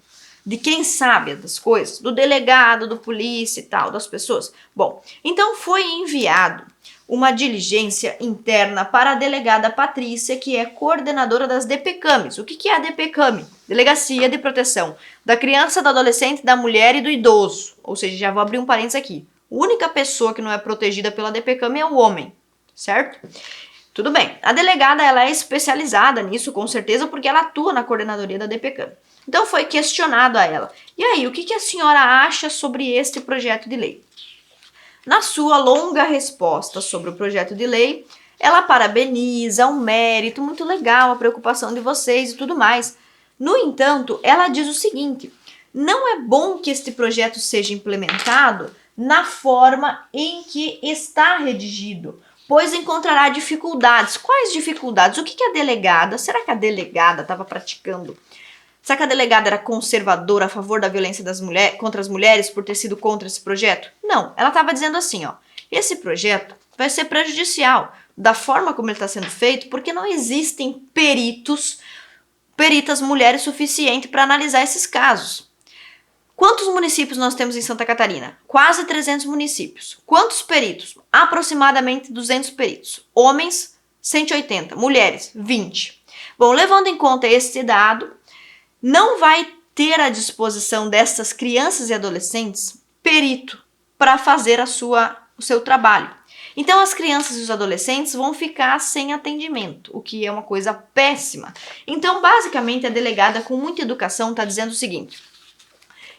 de quem sabe das coisas, do delegado, do polícia e tal, das pessoas. Bom, então foi enviado uma diligência interna para a delegada Patrícia, que é coordenadora das DPCAMs. O que é a DPCAM? Delegacia de Proteção da Criança, do Adolescente, da Mulher e do Idoso. Ou seja, já vou abrir um parênteses aqui. A única pessoa que não é protegida pela DPCAM é o homem, certo? Tudo bem. A delegada ela é especializada nisso, com certeza, porque ela atua na coordenadoria da DPCAM. Então foi questionado a ela. E aí, o que a senhora acha sobre este projeto de lei? Na sua longa resposta sobre o projeto de lei, ela parabeniza o mérito, muito legal, a preocupação de vocês e tudo mais. No entanto, ela diz o seguinte: não é bom que este projeto seja implementado na forma em que está redigido, pois encontrará dificuldades. Quais dificuldades? O que a delegada, será que a delegada estava praticando? Será que a delegada era conservadora a favor da violência contra as mulheres por ter sido contra esse projeto? Não, ela estava dizendo assim, ó, esse projeto vai ser prejudicial da forma como ele está sendo feito, porque não existem peritas mulheres suficientes para analisar esses casos. Quantos municípios nós temos em Santa Catarina? Quase 300 municípios. Quantos peritos? Aproximadamente 200 peritos. Homens, 180. Mulheres, 20. Bom, levando em conta esse dado, não vai ter à disposição dessas crianças e adolescentes perito para fazer o seu trabalho. Então as crianças e os adolescentes vão ficar sem atendimento, o que é uma coisa péssima. Então basicamente a delegada com muita educação está dizendo o seguinte: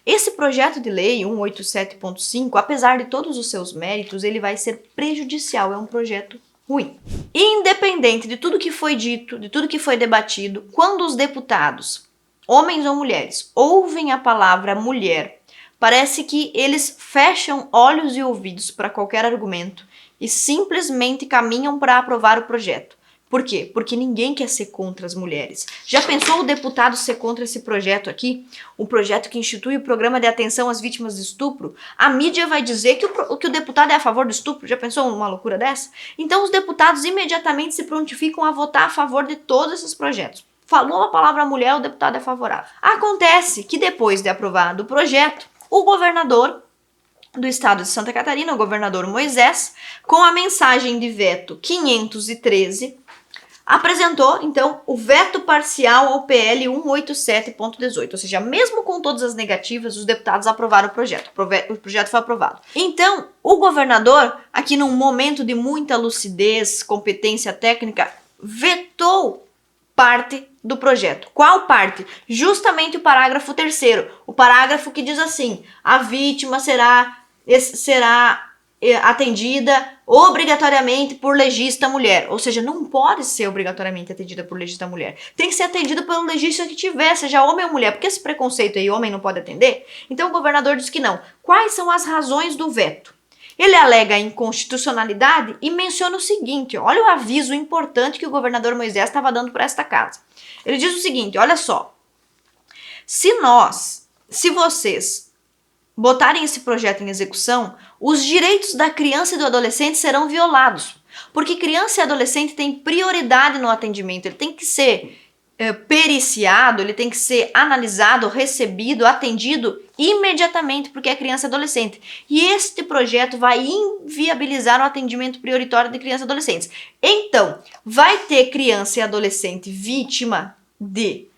esse projeto de lei 187.5, apesar de todos os seus méritos, ele vai ser prejudicial, é um projeto ruim. Independente de tudo que foi dito, de tudo que foi debatido, quando os deputados, homens ou mulheres, ouvem a palavra mulher, parece que eles fecham olhos e ouvidos para qualquer argumento e simplesmente caminham para aprovar o projeto. Por quê? Porque ninguém quer ser contra as mulheres. Já pensou o deputado ser contra esse projeto aqui? Um projeto que institui o programa de atenção às vítimas de estupro? A mídia vai dizer que o deputado é a favor do estupro. Já pensou uma loucura dessa? Então os deputados imediatamente se prontificam a votar a favor de todos esses projetos. Falou a palavra mulher, o deputado é favorável. Acontece que depois de aprovado o projeto, o governador do estado de Santa Catarina, o governador Moisés, com a mensagem de veto 513, apresentou, então, o veto parcial ao PL 187.18, ou seja, mesmo com todas as negativas, os deputados aprovaram o projeto foi aprovado. Então, o governador, aqui num momento de muita lucidez, competência técnica, vetou parte do projeto. Qual parte? Justamente o parágrafo 3º, o parágrafo que diz assim: a vítima será atendida obrigatoriamente por legista mulher. Ou seja, não pode ser obrigatoriamente atendida por legista mulher. Tem que ser atendida pelo legista que tiver, seja homem ou mulher. Porque esse preconceito aí, homem não pode atender? Então o governador diz que não. Quais são as razões do veto? Ele alega inconstitucionalidade e menciona o seguinte, olha o aviso importante que o governador Moisés estava dando para esta casa. Ele diz o seguinte, olha só, se vocês botarem esse projeto em execução, os direitos da criança e do adolescente serão violados, porque criança e adolescente têm prioridade no atendimento, ele tem que ser periciado, ele tem que ser analisado, recebido, atendido imediatamente, porque é criança e adolescente. E este projeto vai inviabilizar o atendimento prioritário de crianças e adolescentes. Então, vai ter criança e adolescente vítima de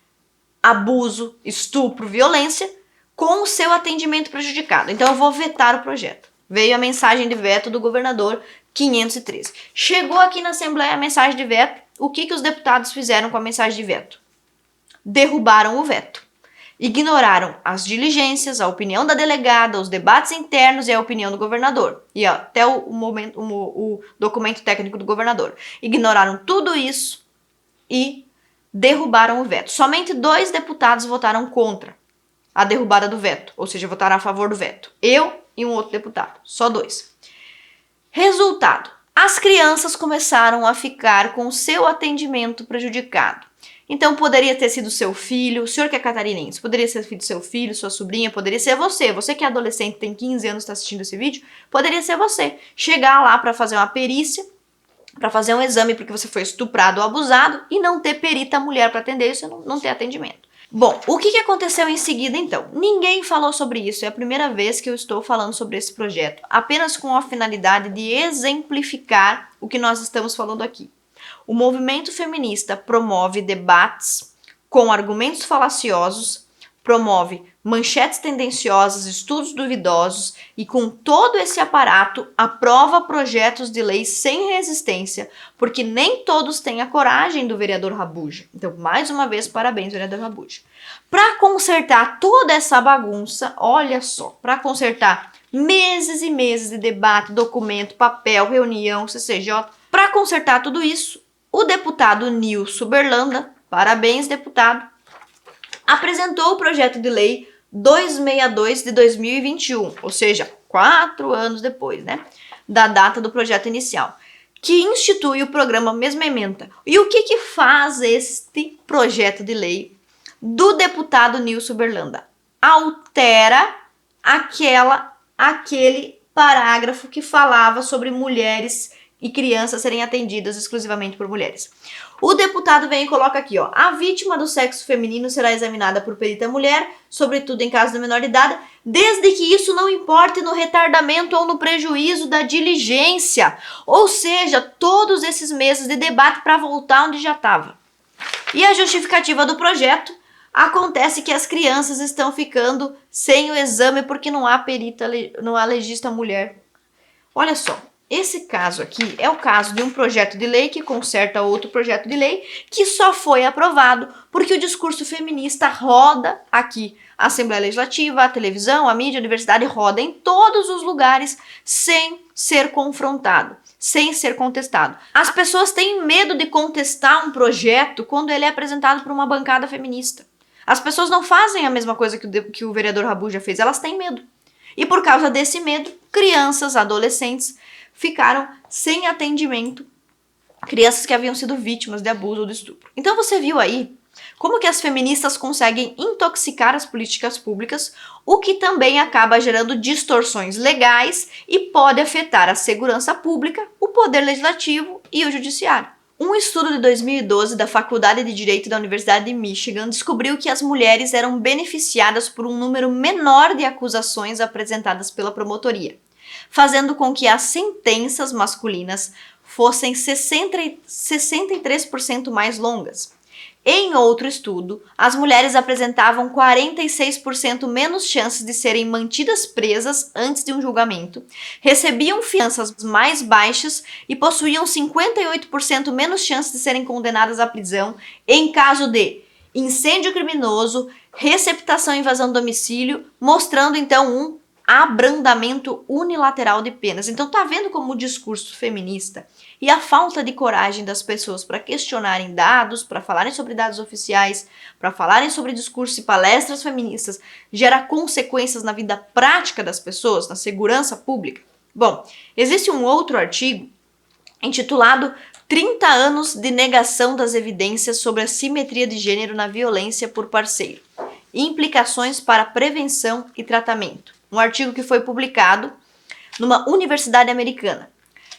abuso, estupro, violência, com o seu atendimento prejudicado. Então, eu vou vetar o projeto. Veio a mensagem de veto do governador 513. Chegou aqui na Assembleia a mensagem de veto. O que os deputados fizeram com a mensagem de veto? Derrubaram o veto. Ignoraram as diligências, a opinião da delegada, os debates internos e a opinião do governador. E até o documento técnico do governador. Ignoraram tudo isso e derrubaram o veto. Somente 2 deputados votaram contra a derrubada do veto. Ou seja, votaram a favor do veto. Eu e um outro deputado. Só 2. Resultado. As crianças começaram a ficar com o seu atendimento prejudicado. Então, poderia ter sido seu filho, o senhor que é catarinense, poderia ser filho do seu filho, sua sobrinha, poderia ser você que é adolescente, tem 15 anos e está assistindo esse vídeo, poderia ser você. Chegar lá para fazer uma perícia, para fazer um exame porque você foi estuprado ou abusado e não ter perita mulher para atender isso, não ter atendimento. Bom, o que aconteceu em seguida então? Ninguém falou sobre isso, é a primeira vez que eu estou falando sobre esse projeto, apenas com a finalidade de exemplificar o que nós estamos falando aqui. O movimento feminista promove debates com argumentos falaciosos, promove manchetes tendenciosas, estudos duvidosos e com todo esse aparato aprova projetos de lei sem resistência, porque nem todos têm a coragem do vereador Rabuja. Então, mais uma vez, parabéns, vereador Rabuja. Para consertar toda essa bagunça, olha só, para consertar meses e meses de debate, documento, papel, reunião, CCJ, para consertar tudo isso, o deputado Nilson Berlanda, parabéns, deputado, apresentou o projeto de lei 262 de 2021, ou seja, 4 anos depois, né, da data do projeto inicial, que institui o programa Mesma Ementa. E o que faz este projeto de lei do deputado Nilson Berlanda? Altera aquele parágrafo que falava sobre mulheres e crianças serem atendidas exclusivamente por mulheres. O deputado vem e coloca aqui, ó, a vítima do sexo feminino será examinada por perita mulher, sobretudo em caso de menor idade, desde que isso não importe no retardamento ou no prejuízo da diligência. Ou seja, todos esses meses de debate para voltar onde já estava. E a justificativa do projeto, acontece que as crianças estão ficando sem o exame porque não há perita, não há legista mulher. Olha só. Esse caso aqui é o caso de um projeto de lei que conserta outro projeto de lei que só foi aprovado porque o discurso feminista roda aqui. A Assembleia Legislativa, a televisão, a mídia, a universidade roda em todos os lugares sem ser confrontado, sem ser contestado. As pessoas têm medo de contestar um projeto quando ele é apresentado por uma bancada feminista. As pessoas não fazem a mesma coisa que o vereador Rabuja fez, elas têm medo. E por causa desse medo, crianças, adolescentes ficaram sem atendimento, crianças que haviam sido vítimas de abuso ou de estupro. Então você viu aí como que as feministas conseguem intoxicar as políticas públicas, o que também acaba gerando distorções legais e pode afetar a segurança pública, o poder legislativo e o judiciário. Um estudo de 2012 da Faculdade de Direito da Universidade de Michigan descobriu que as mulheres eram beneficiadas por um número menor de acusações apresentadas pela promotoria, fazendo com que as sentenças masculinas fossem 63% mais longas. Em outro estudo, as mulheres apresentavam 46% menos chances de serem mantidas presas antes de um julgamento, recebiam fianças mais baixas e possuíam 58% menos chances de serem condenadas à prisão em caso de incêndio criminoso, receptação e invasão do domicílio, mostrando então um abrandamento unilateral de penas. Então tá vendo como o discurso feminista e a falta de coragem das pessoas para questionarem dados, para falarem sobre dados oficiais, para falarem sobre discursos e palestras feministas, gera consequências na vida prática das pessoas, na segurança pública? Bom, existe um outro artigo intitulado 30 anos de negação das evidências sobre a simetria de gênero na violência por parceiro. Implicações para prevenção e tratamento. Um artigo que foi publicado numa universidade americana.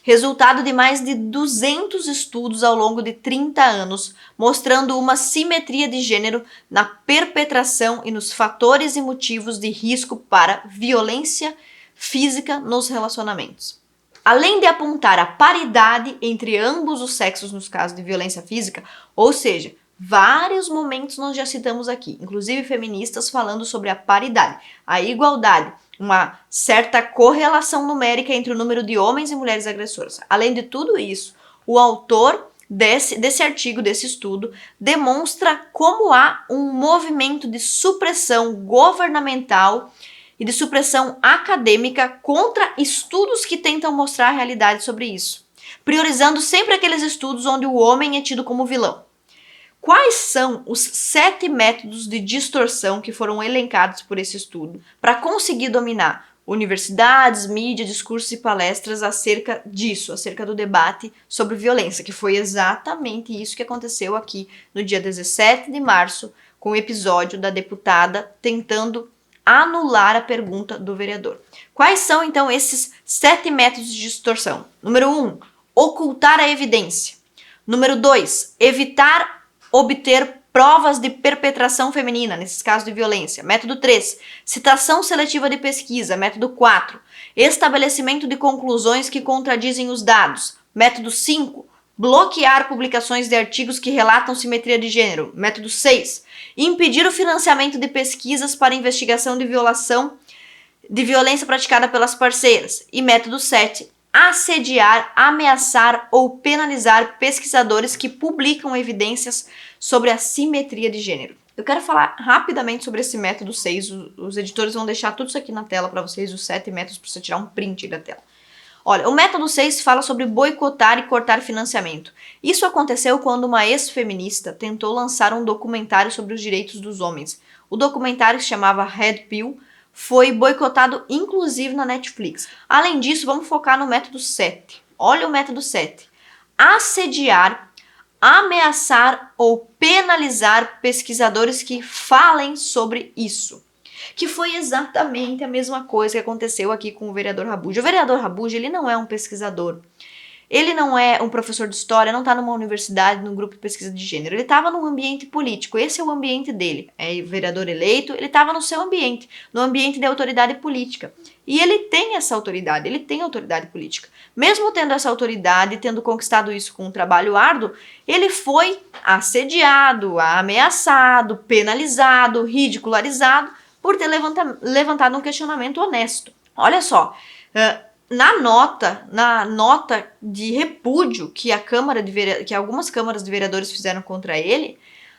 Resultado de mais de 200 estudos ao longo de 30 anos, mostrando uma simetria de gênero na perpetração e nos fatores e motivos de risco para violência física nos relacionamentos. Além de apontar a paridade entre ambos os sexos nos casos de violência física, ou seja, vários momentos nós já citamos aqui, inclusive feministas falando sobre a paridade, a igualdade, uma certa correlação numérica entre o número de homens e mulheres agressoras. Além de tudo isso, o autor desse artigo, desse estudo, demonstra como há um movimento de supressão governamental e de supressão acadêmica contra estudos que tentam mostrar a realidade sobre isso, priorizando sempre aqueles estudos onde o homem é tido como vilão. Quais são os 7 métodos de distorção que foram elencados por esse estudo para conseguir dominar universidades, mídia, discursos e palestras acerca disso, acerca do debate sobre violência, que foi exatamente isso que aconteceu aqui no dia 17 de março, com o episódio da deputada tentando anular a pergunta do vereador. Quais são, então, esses 7 métodos de distorção? Número 1, ocultar a evidência. Número 2, evitar obter provas de perpetração feminina, nesses casos de violência. Método 3, citação seletiva de pesquisa. Método 4, estabelecimento de conclusões que contradizem os dados. Método 5, bloquear publicações de artigos que relatam simetria de gênero. Método 6, impedir o financiamento de pesquisas para investigação de violação de violência praticada pelas parceiras. E método 7, assediar, ameaçar ou penalizar pesquisadores que publicam evidências sobre a simetria de gênero. Eu quero falar rapidamente sobre esse método 6. Os editores vão deixar tudo isso aqui na tela para vocês, os 7 métodos, para você tirar um print da tela. Olha, o método 6 fala sobre boicotar e cortar financiamento. Isso aconteceu quando uma ex-feminista tentou lançar um documentário sobre os direitos dos homens. O documentário, que se chamava Red Pill, foi boicotado inclusive na Netflix. Além disso, vamos focar no método 7. Olha o método 7. Assediar, ameaçar ou penalizar pesquisadores que falem sobre isso. Que foi exatamente a mesma coisa que aconteceu aqui com o vereador Rabugem. O vereador Rabugem, ele não é um pesquisador. Ele não é um professor de história, não está numa universidade, num grupo de pesquisa de gênero. Ele estava num ambiente político, esse é o ambiente dele. É vereador eleito, ele estava no seu ambiente, no ambiente de autoridade política. E ele tem essa autoridade, ele tem autoridade política. Mesmo tendo essa autoridade, tendo conquistado isso com um trabalho árduo, ele foi assediado, ameaçado, penalizado, ridicularizado por ter levantado um questionamento honesto. Olha só, na nota de repúdio que algumas câmaras de vereadores fizeram contra ele,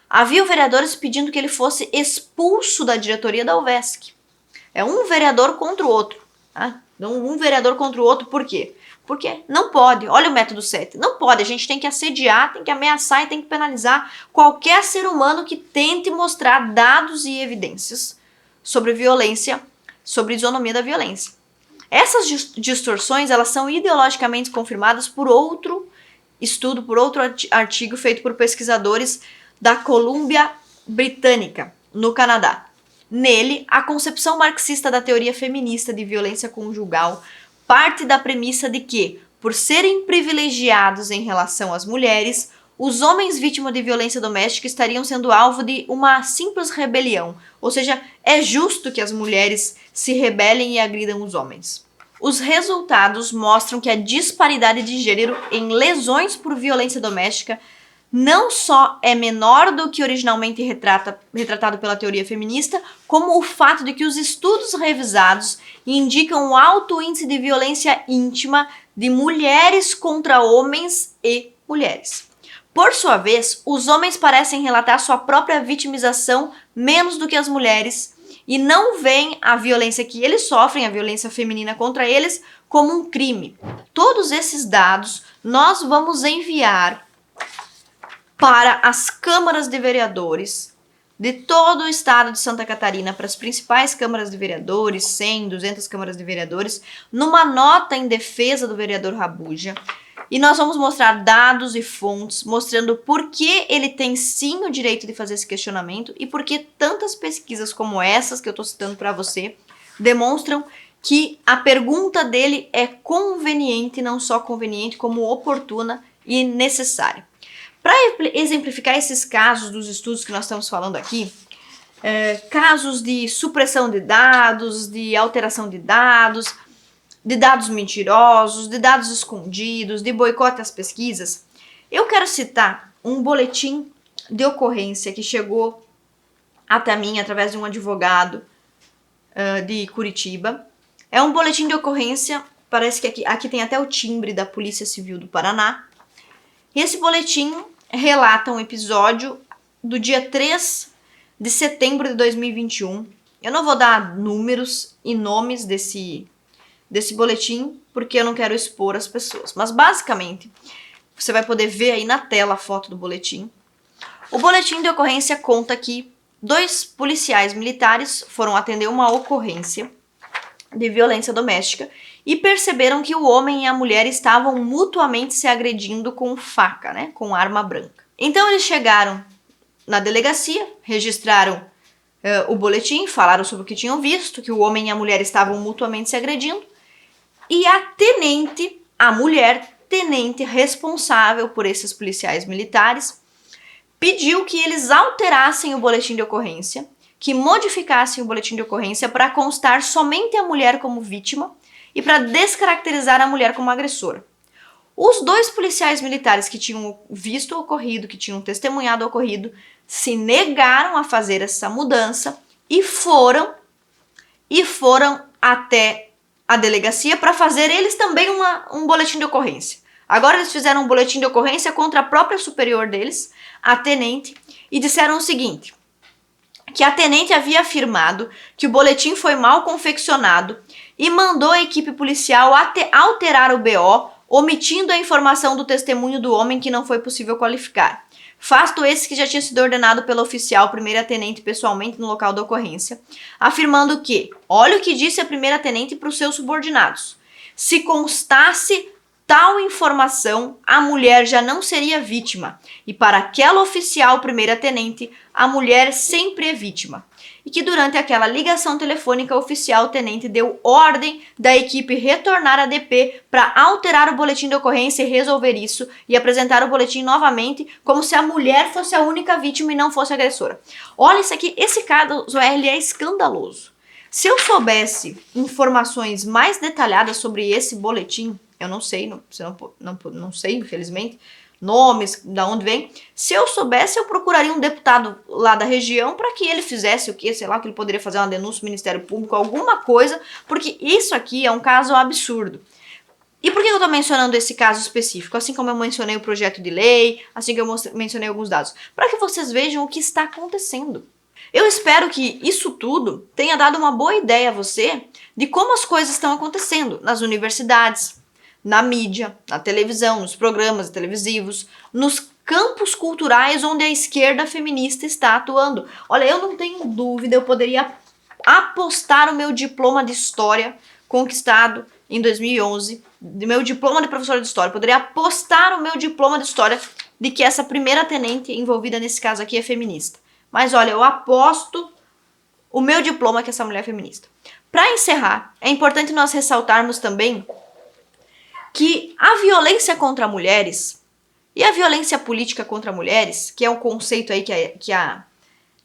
havia vereadores pedindo que ele fosse expulso da diretoria da UVESC. É um vereador contra o outro. Tá? Um vereador contra o outro, por quê? Porque não pode, olha o método 7, não pode, a gente tem que assediar, tem que ameaçar e tem que penalizar qualquer ser humano que tente mostrar dados e evidências sobre violência, sobre isonomia da violência. Essas distorções, elas são ideologicamente confirmadas por outro estudo, por outro artigo feito por pesquisadores da Colômbia Britânica, no Canadá. Nele, a concepção marxista da teoria feminista de violência conjugal parte da premissa de que, por serem privilegiados em relação às mulheres, os homens vítimas de violência doméstica estariam sendo alvo de uma simples rebelião, ou seja, é justo que as mulheres se rebelem e agridam os homens. Os resultados mostram que a disparidade de gênero em lesões por violência doméstica não só é menor do que originalmente retratado pela teoria feminista, como o fato de que os estudos revisados indicam um alto índice de violência íntima de mulheres contra homens e mulheres. Por sua vez, os homens parecem relatar sua própria vitimização menos do que as mulheres e não veem a violência que eles sofrem, a violência feminina contra eles, como um crime. Todos esses dados nós vamos enviar para as câmaras de vereadores de todo o estado de Santa Catarina, para as principais câmaras de vereadores, 100, 200 câmaras de vereadores, numa nota em defesa do vereador Rabuja. E nós vamos mostrar dados e fontes mostrando por que ele tem sim o direito de fazer esse questionamento e por que tantas pesquisas como essas que eu estou citando para você demonstram que a pergunta dele é conveniente, não só conveniente, como oportuna e necessária. Para exemplificar esses casos dos estudos que nós estamos falando aqui, casos de supressão de dados, de alteração de dados mentirosos, de dados escondidos, de boicote às pesquisas, eu quero citar um boletim de ocorrência que chegou até mim através de um advogado de Curitiba. É um boletim de ocorrência, parece que aqui tem até o timbre da Polícia Civil do Paraná. E esse boletim relata um episódio do dia 3 de setembro de 2021. Eu não vou dar números e nomes desse boletim, porque eu não quero expor as pessoas. Mas, basicamente, você vai poder ver aí na tela a foto do boletim. O boletim de ocorrência conta que 2 policiais militares foram atender uma ocorrência de violência doméstica e perceberam que o homem e a mulher estavam mutuamente se agredindo com faca, né, com arma branca. Então eles chegaram na delegacia, registraram o boletim, falaram sobre o que tinham visto, que o homem e a mulher estavam mutuamente se agredindo, e a mulher tenente responsável por esses policiais militares, pediu que eles alterassem o boletim de ocorrência, que modificassem o boletim de ocorrência para constar somente a mulher como vítima e para descaracterizar a mulher como agressora. Os 2 policiais militares que tinham visto o ocorrido, que tinham testemunhado o ocorrido, se negaram a fazer essa mudança e foram até a delegacia para fazer eles também um boletim de ocorrência. Agora eles fizeram um boletim de ocorrência contra a própria superior deles, a tenente, e disseram o seguinte: que a tenente havia afirmado que o boletim foi mal confeccionado e mandou a equipe policial alterar o BO, omitindo a informação do testemunho do homem que não foi possível qualificar. Fato esse que já tinha sido ordenado pela oficial primeira-tenente pessoalmente no local da ocorrência, afirmando que, olha o que disse a primeira-tenente para os seus subordinados, se constasse tal informação, a mulher já não seria vítima, e para aquela oficial primeira-tenente, a mulher sempre é vítima. E que durante aquela ligação telefônica, o oficial-tenente deu ordem da equipe retornar à DP para alterar o boletim de ocorrência e resolver isso, e apresentar o boletim novamente, como se a mulher fosse a única vítima e não fosse a agressora. Olha isso aqui, esse caso ele é escandaloso. Se eu soubesse informações mais detalhadas sobre esse boletim, eu não sei, não sei, infelizmente, nomes, da onde vem. Se eu soubesse, eu procuraria um deputado lá da região para que ele fizesse o que, sei lá, que ele poderia fazer uma denúncia no Ministério Público, alguma coisa, porque isso aqui é um caso absurdo. E por que eu estou mencionando esse caso específico? Assim como eu mencionei o projeto de lei, assim que eu mencionei alguns dados, para que vocês vejam o que está acontecendo. Eu espero que isso tudo tenha dado uma boa ideia a você de como as coisas estão acontecendo nas universidades, na mídia, na televisão, nos programas televisivos, nos campos culturais onde a esquerda feminista está atuando. Olha, eu não tenho dúvida, eu poderia apostar o meu diploma de História conquistado em 2011, meu diploma de professora de História, poderia apostar o meu diploma de História de que essa primeira tenente envolvida nesse caso aqui é feminista. Mas olha, eu aposto o meu diploma que essa mulher é feminista. Para encerrar, é importante nós ressaltarmos também que a violência contra mulheres e a violência política contra mulheres, que é um conceito aí que a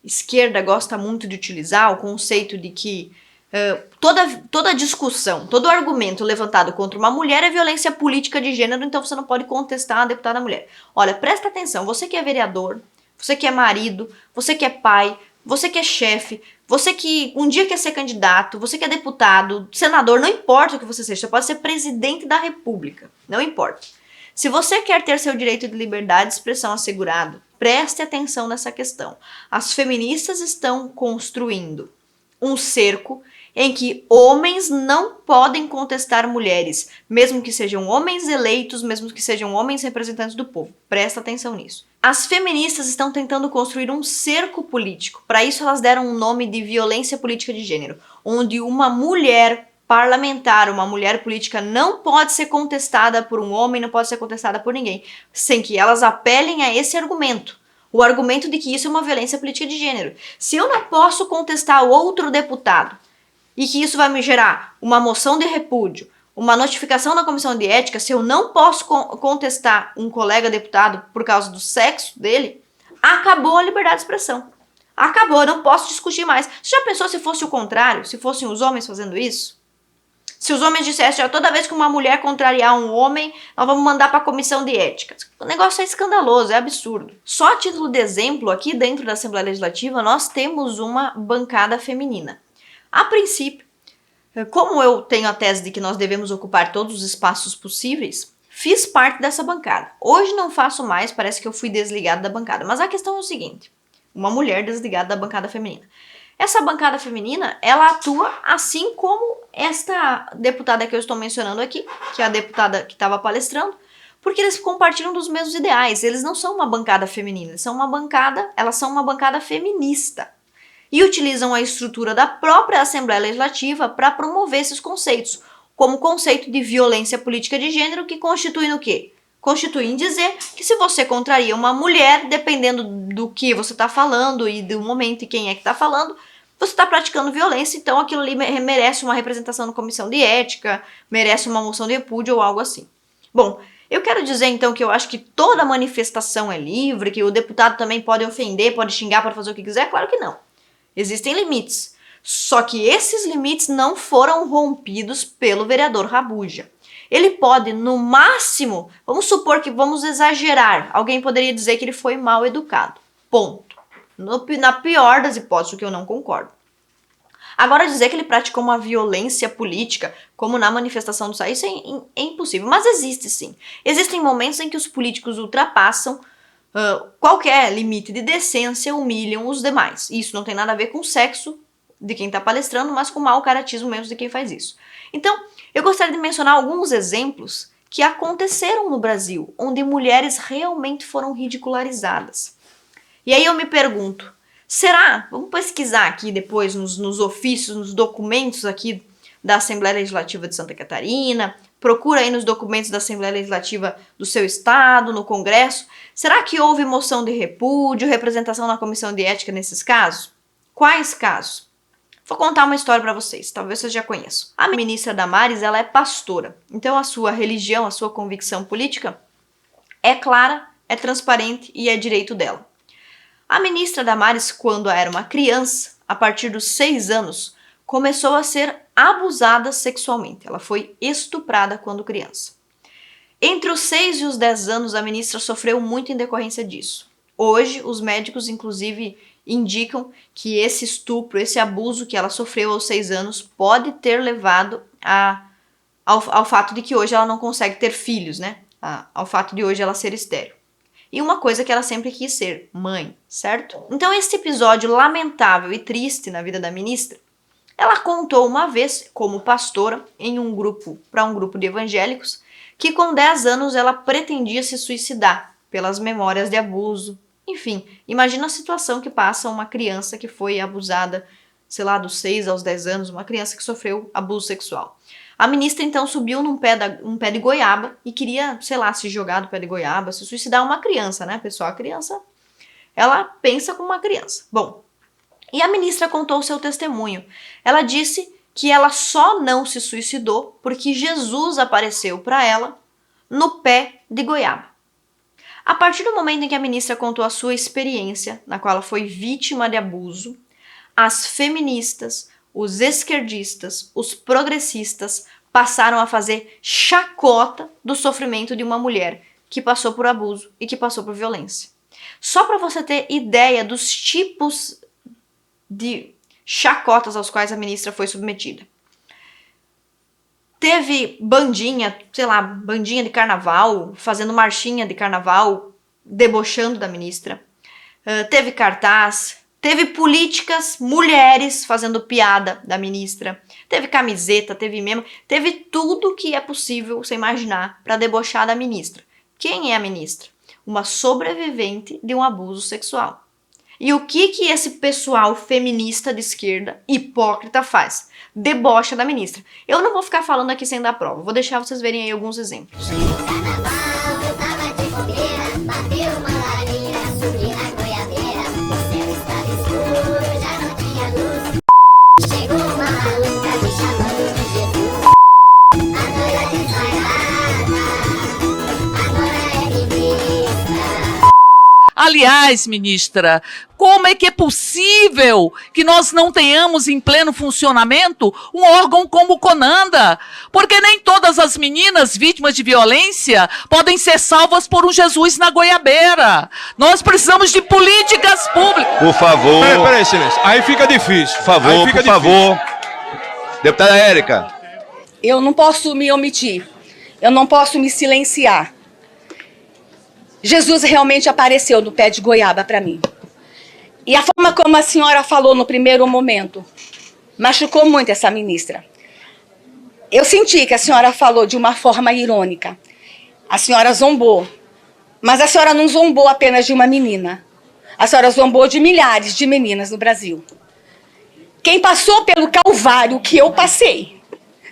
esquerda gosta muito de utilizar, o conceito de que toda discussão, todo argumento levantado contra uma mulher é violência política de gênero, então você não pode contestar uma deputada mulher. Olha, presta atenção, você que é vereador, você que é marido, você que é pai, você que é chefe, você que um dia quer ser candidato, você que é deputado, senador, não importa o que você seja, você pode ser presidente da república, não importa. Se você quer ter seu direito de liberdade de expressão assegurado, preste atenção nessa questão. As feministas estão construindo um cerco em que homens não podem contestar mulheres, mesmo que sejam homens eleitos, mesmo que sejam homens representantes do povo. Presta atenção nisso. As feministas estão tentando construir um cerco político. Para isso, elas deram um nome de violência política de gênero, onde uma mulher parlamentar, uma mulher política não pode ser contestada por um homem, não pode ser contestada por ninguém, sem que elas apelem a esse argumento. O argumento de que isso é uma violência política de gênero. Se eu não posso contestar o outro deputado, e que isso vai me gerar uma moção de repúdio, uma notificação na comissão de ética, se eu não posso contestar um colega deputado por causa do sexo dele, acabou a liberdade de expressão. Acabou, eu não posso discutir mais. Você já pensou se fosse o contrário? Se fossem os homens fazendo isso? Se os homens dissessem, toda vez que uma mulher contrariar um homem, nós vamos mandar para a comissão de ética. O negócio é escandaloso, é absurdo. Só a título de exemplo, aqui dentro da Assembleia Legislativa, nós temos uma bancada feminina. A princípio, como eu tenho a tese de que nós devemos ocupar todos os espaços possíveis, fiz parte dessa bancada. Hoje não faço mais, parece que eu fui desligada da bancada. Mas a questão é o seguinte, uma mulher desligada da bancada feminina. Essa bancada feminina, ela atua assim como esta deputada que eu estou mencionando aqui, que é a deputada que estava palestrando, porque eles compartilham dos mesmos ideais. Eles não são uma bancada feminina, elas são uma bancada feminista. E utilizam a estrutura da própria Assembleia Legislativa para promover esses conceitos, como o conceito de violência política de gênero, que constitui no quê? Constitui em dizer que se você contraria uma mulher, dependendo do que você está falando e do momento e quem é que está falando, você está praticando violência, então aquilo ali merece uma representação na comissão de ética, merece uma moção de repúdio ou algo assim. Bom, eu quero dizer então que eu acho que toda manifestação é livre, que o deputado também pode ofender, pode xingar, pode fazer o que quiser, claro que não. Existem limites, só que esses limites não foram rompidos pelo vereador Rabuja. Ele pode, no máximo, vamos supor que vamos exagerar, alguém poderia dizer que ele foi mal educado. Ponto. Na pior das hipóteses, o que eu não concordo. Agora, dizer que ele praticou uma violência política, como na manifestação do SAI, isso é impossível. Mas existe sim. Existem momentos em que os políticos ultrapassam qualquer limite de decência, humilham os demais. Isso não tem nada a ver com o sexo de quem está palestrando, mas com o mau caratismo mesmo de quem faz isso. Então, eu gostaria de mencionar alguns exemplos que aconteceram no Brasil, onde mulheres realmente foram ridicularizadas. E aí eu me pergunto, será? Vamos pesquisar aqui depois nos ofícios, nos documentos aqui da Assembleia Legislativa de Santa Catarina, procura aí nos documentos da Assembleia Legislativa do seu estado, no Congresso. Será que houve moção de repúdio, representação na Comissão de Ética nesses casos? Quais casos? Vou contar uma história para vocês, talvez vocês já conheçam. A ministra Damares, ela é pastora, então a sua religião, a sua convicção política é clara, é transparente e é direito dela. A ministra Damares, quando era uma criança, a partir dos 6 anos, começou a ser abusada sexualmente. Ela foi estuprada quando criança. Entre os 6 e os 10 anos, a ministra sofreu muito em decorrência disso. Hoje, os médicos, inclusive, indicam que esse estupro, esse abuso que ela sofreu aos 6 anos pode ter levado ao fato de que hoje ela não consegue ter filhos, né? Ao fato de hoje ela ser estéril. E uma coisa que ela sempre quis ser, mãe, certo? Então esse episódio lamentável e triste na vida da ministra, ela contou uma vez, como pastora, para um grupo de evangélicos, que com 10 anos ela pretendia se suicidar pelas memórias de abuso. Enfim, imagina a situação que passa uma criança que foi abusada, sei lá, dos 6 aos 10 anos, uma criança que sofreu abuso sexual. A ministra então subiu num pé de goiaba e queria, sei lá, se jogar do pé de goiaba, se suicidar. Uma criança, né, pessoal? A criança, ela pensa como uma criança. Bom, e a ministra contou o seu testemunho. Ela disse que ela só não se suicidou porque Jesus apareceu para ela no pé de goiaba. A partir do momento em que a ministra contou a sua experiência, na qual ela foi vítima de abuso, as feministas, os esquerdistas, os progressistas passaram a fazer chacota do sofrimento de uma mulher que passou por abuso e que passou por violência. Só para você ter ideia dos tipos de chacotas aos quais a ministra foi submetida. Teve bandinha, sei lá, bandinha de carnaval, fazendo marchinha de carnaval, debochando da ministra. Teve cartaz, Teve políticas, mulheres fazendo piada da ministra, teve camiseta, teve meme, teve tudo que é possível você imaginar para debochar da ministra. Quem é a ministra? Uma sobrevivente de um abuso sexual. E o que esse pessoal feminista de esquerda, hipócrita, faz? Debocha da ministra. Eu não vou ficar falando aqui sem dar prova, vou deixar vocês verem aí alguns exemplos. Aliás, ministra, como é que é possível que nós não tenhamos em pleno funcionamento um órgão como o CONANDA? Porque nem todas as meninas vítimas de violência podem ser salvas por um Jesus na goiabeira. Nós precisamos de políticas públicas. Por favor. Peraí, silêncio. Aí fica difícil. Por favor, por favor. Deputada Érica. Eu não posso me omitir. Eu não posso me silenciar. Jesus realmente apareceu no pé de goiaba para mim. E a forma como a senhora falou no primeiro momento machucou muito essa ministra. Eu senti que a senhora falou de uma forma irônica. A senhora zombou. Mas a senhora não zombou apenas de uma menina. A senhora zombou de milhares de meninas no Brasil. Quem passou pelo calvário que eu passei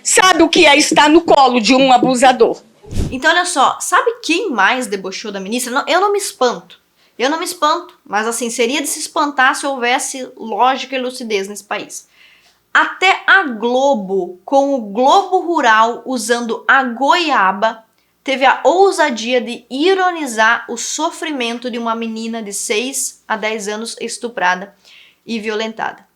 sabe o que é estar no colo de um abusador. Então, olha só, sabe quem mais debochou da ministra? Não, eu não me espanto. Eu não me espanto, mas assim, seria de se espantar se houvesse lógica e lucidez nesse país. Até a Globo, com o Globo Rural usando a goiaba, teve a ousadia de ironizar o sofrimento de uma menina de 6 a 10 anos estuprada e violentada.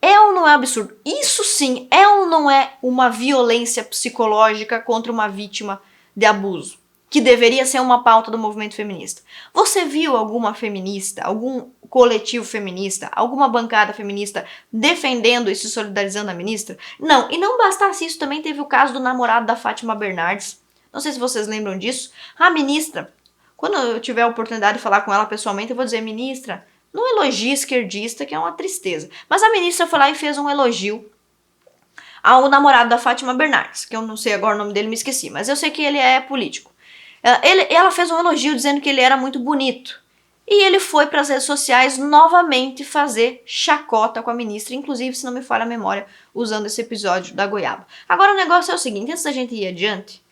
É ou não é absurdo? Isso sim é ou não é uma violência psicológica contra uma vítima de abuso, que deveria ser uma pauta do movimento feminista. Você viu alguma feminista, algum coletivo feminista, alguma bancada feminista defendendo e se solidarizando a ministra? Não, e não bastasse isso, também teve o caso do namorado da Fátima Bernardes. Não sei se vocês lembram disso. A ministra, quando eu tiver a oportunidade de falar com ela pessoalmente, eu vou dizer, ministra, não elogie esquerdista, que é uma tristeza. Mas a ministra foi lá e fez um elogio ao namorado da Fátima Bernardes, que eu não sei agora o nome dele, me esqueci, mas eu sei que ele é político. Ela fez um elogio dizendo que ele era muito bonito. E ele foi para as redes sociais novamente fazer chacota com a ministra, inclusive, se não me falha a memória, usando esse episódio da goiaba. Agora o negócio é o seguinte, antes da gente ir adiante,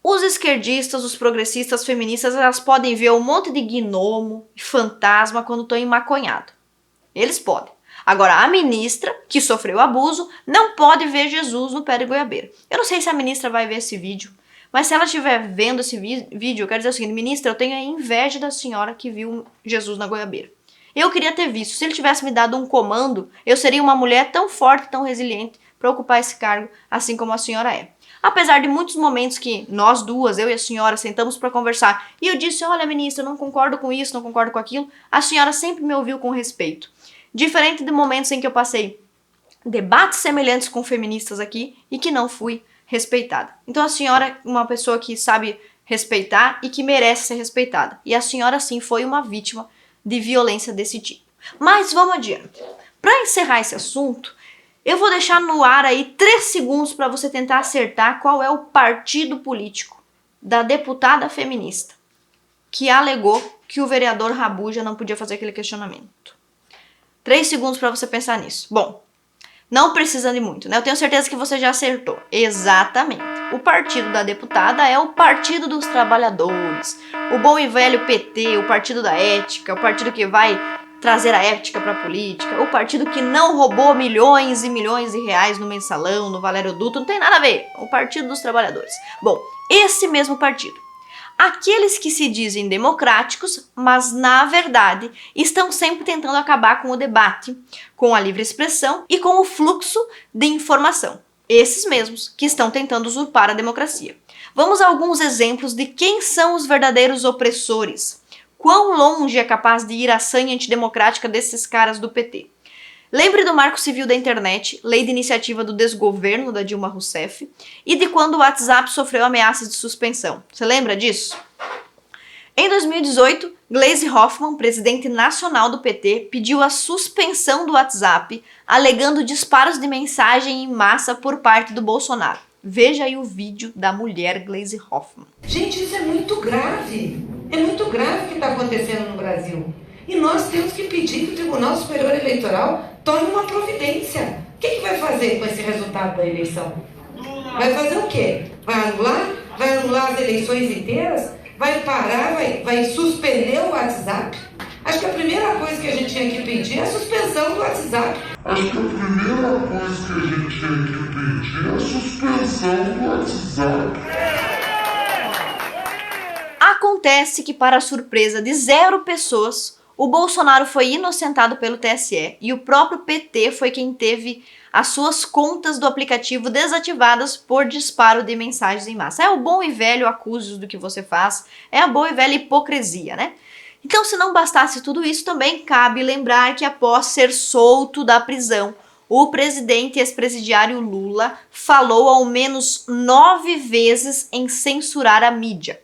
os esquerdistas, os progressistas, as feministas, elas podem ver um monte de gnomo e fantasma quando estão emaconhados. Eles podem. Agora, a ministra, que sofreu abuso, não pode ver Jesus no pé de goiabeira. Eu não sei se a ministra vai ver esse vídeo, mas se ela estiver vendo esse vídeo, eu quero dizer o seguinte, ministra, eu tenho a inveja da senhora que viu Jesus na goiabeira. Eu queria ter visto. Se ele tivesse me dado um comando, eu seria uma mulher tão forte, tão resiliente, para ocupar esse cargo, assim como a senhora é. Apesar de muitos momentos que nós duas, eu e a senhora, sentamos para conversar, e eu disse, olha, ministra, eu não concordo com isso, não concordo com aquilo, a senhora sempre me ouviu com respeito. Diferente de momentos em que eu passei debates semelhantes com feministas aqui e que não fui respeitada. Então a senhora é uma pessoa que sabe respeitar e que merece ser respeitada. E a senhora, sim, foi uma vítima de violência desse tipo. Mas vamos adiante. Para encerrar esse assunto, eu vou deixar no ar aí 3 segundos para você tentar acertar qual é o partido político da deputada feminista que alegou que o vereador Rabuja não podia fazer aquele questionamento. 3 segundos para você pensar nisso. Bom, não precisa de muito, né? Eu tenho certeza que você já acertou. Exatamente. O partido da deputada é o Partido dos Trabalhadores. O bom e velho PT, o Partido da Ética, o partido que vai trazer a ética para a política, o partido que não roubou milhões e milhões de reais no Mensalão, no Valério Dutra, não tem nada a ver. O Partido dos Trabalhadores. Bom, esse mesmo partido. Aqueles que se dizem democráticos, mas na verdade estão sempre tentando acabar com o debate, com a livre expressão e com o fluxo de informação. Esses mesmos que estão tentando usurpar a democracia. Vamos a alguns exemplos de quem são os verdadeiros opressores. Quão longe é capaz de ir a sanha antidemocrática desses caras do PT. Lembre do Marco Civil da Internet, lei de iniciativa do desgoverno da Dilma Rousseff, e de quando o WhatsApp sofreu ameaças de suspensão. Você lembra disso? Em 2018, Gleisi Hoffmann, presidente nacional do PT, pediu a suspensão do WhatsApp, alegando disparos de mensagem em massa por parte do Bolsonaro. Veja aí o vídeo da mulher Gleisi Hoffmann. Gente, isso é muito grave. É muito grave o que está acontecendo no Brasil. E nós temos que pedir que o Tribunal Superior Eleitoral tome uma providência. O que vai fazer com esse resultado da eleição? Vai fazer o quê? Vai anular? Vai anular as eleições inteiras? Vai parar? Vai suspender o WhatsApp? Acho que a primeira coisa que a gente tinha que pedir é a suspensão do WhatsApp. Acontece que, para a surpresa de 0 pessoas, o Bolsonaro foi inocentado pelo TSE e o próprio PT foi quem teve as suas contas do aplicativo desativadas por disparo de mensagens em massa. É o bom e velho acuse do que você faz, é a boa e velha hipocrisia, né? Então, se não bastasse tudo isso, também cabe lembrar que após ser solto da prisão, o presidente ex-presidiário Lula falou ao menos 9 vezes em censurar a mídia.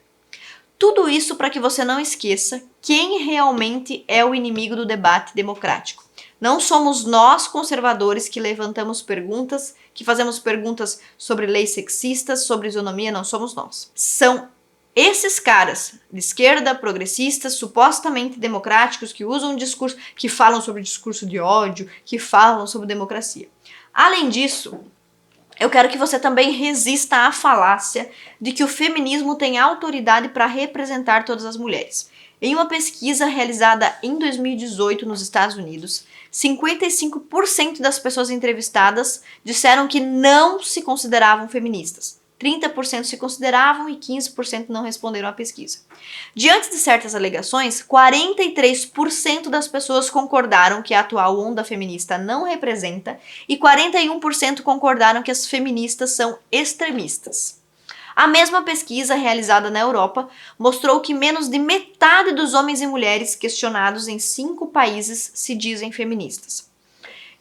Tudo isso para que você não esqueça quem realmente é o inimigo do debate democrático. Não somos nós, conservadores, que levantamos perguntas, que fazemos perguntas sobre leis sexistas, sobre isonomia, não somos nós. São esses caras de esquerda, progressistas, supostamente democráticos, que usam um discurso, que falam sobre discurso de ódio, que falam sobre democracia. Além disso, eu quero que você também resista à falácia de que o feminismo tem autoridade para representar todas as mulheres. Em uma pesquisa realizada em 2018 nos Estados Unidos, 55% das pessoas entrevistadas disseram que não se consideravam feministas. 30% se consideravam e 15% não responderam à pesquisa. Diante de certas alegações, 43% das pessoas concordaram que a atual onda feminista não representa e 41% concordaram que as feministas são extremistas. A mesma pesquisa realizada na Europa mostrou que menos de metade dos homens e mulheres questionados em 5 países se dizem feministas.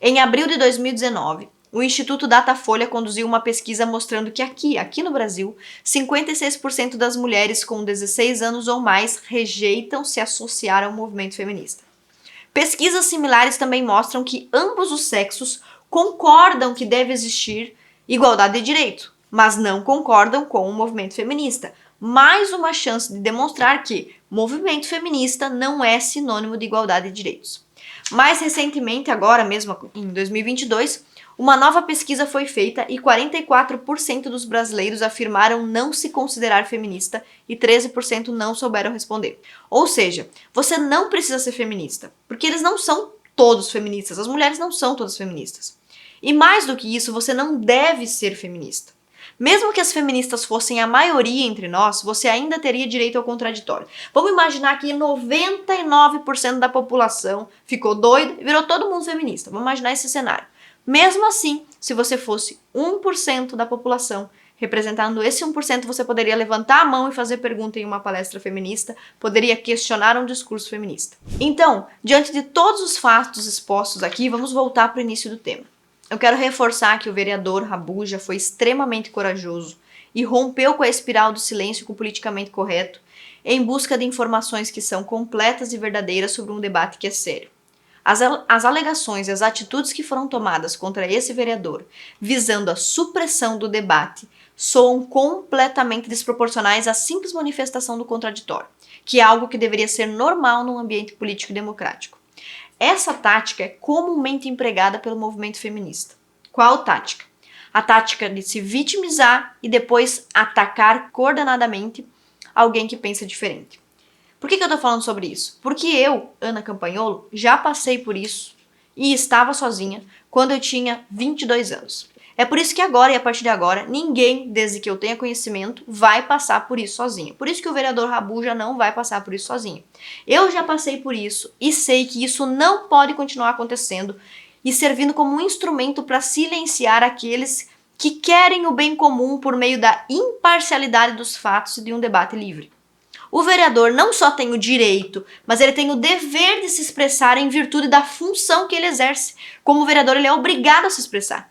Em abril de 2019, o Instituto Datafolha conduziu uma pesquisa mostrando que aqui no Brasil, 56% das mulheres com 16 anos ou mais rejeitam se associar ao movimento feminista. Pesquisas similares também mostram que ambos os sexos concordam que deve existir igualdade de direito, mas não concordam com o movimento feminista. Mais uma chance de demonstrar que movimento feminista não é sinônimo de igualdade de direitos. Mais recentemente, agora mesmo em 2022, uma nova pesquisa foi feita e 44% dos brasileiros afirmaram não se considerar feminista e 13% não souberam responder. Ou seja, você não precisa ser feminista, porque eles não são todos feministas, as mulheres não são todas feministas. E mais do que isso, você não deve ser feminista. Mesmo que as feministas fossem a maioria entre nós, você ainda teria direito ao contraditório. Vamos imaginar que 99% da população ficou doida e virou todo mundo feminista. Vamos imaginar esse cenário. Mesmo assim, se você fosse 1% da população, representando esse 1%, você poderia levantar a mão e fazer pergunta em uma palestra feminista, poderia questionar um discurso feminista. Então, diante de todos os fatos expostos aqui, vamos voltar para o início do tema. Eu quero reforçar que o vereador Rabuja foi extremamente corajoso e rompeu com a espiral do silêncio com o politicamente correto em busca de informações que são completas e verdadeiras sobre um debate que é sério. As alegações e as atitudes que foram tomadas contra esse vereador, visando a supressão do debate, soam completamente desproporcionais à simples manifestação do contraditório, que é algo que deveria ser normal num ambiente político e democrático. Essa tática é comumente empregada pelo movimento feminista. Qual tática? A tática de se vitimizar e depois atacar coordenadamente alguém que pensa diferente. Por que eu tô falando sobre isso? Porque eu, Ana Campagnolo, já passei por isso e estava sozinha quando eu tinha 22 anos. É por isso que agora e a partir de agora, ninguém, desde que eu tenha conhecimento, vai passar por isso sozinho. Por isso que o vereador Rabuja não vai passar por isso sozinho. Eu já passei por isso e sei que isso não pode continuar acontecendo e servindo como um instrumento para silenciar aqueles que querem o bem comum por meio da imparcialidade dos fatos e de um debate livre. O vereador não só tem o direito, mas ele tem o dever de se expressar em virtude da função que ele exerce. Como vereador, ele é obrigado a se expressar.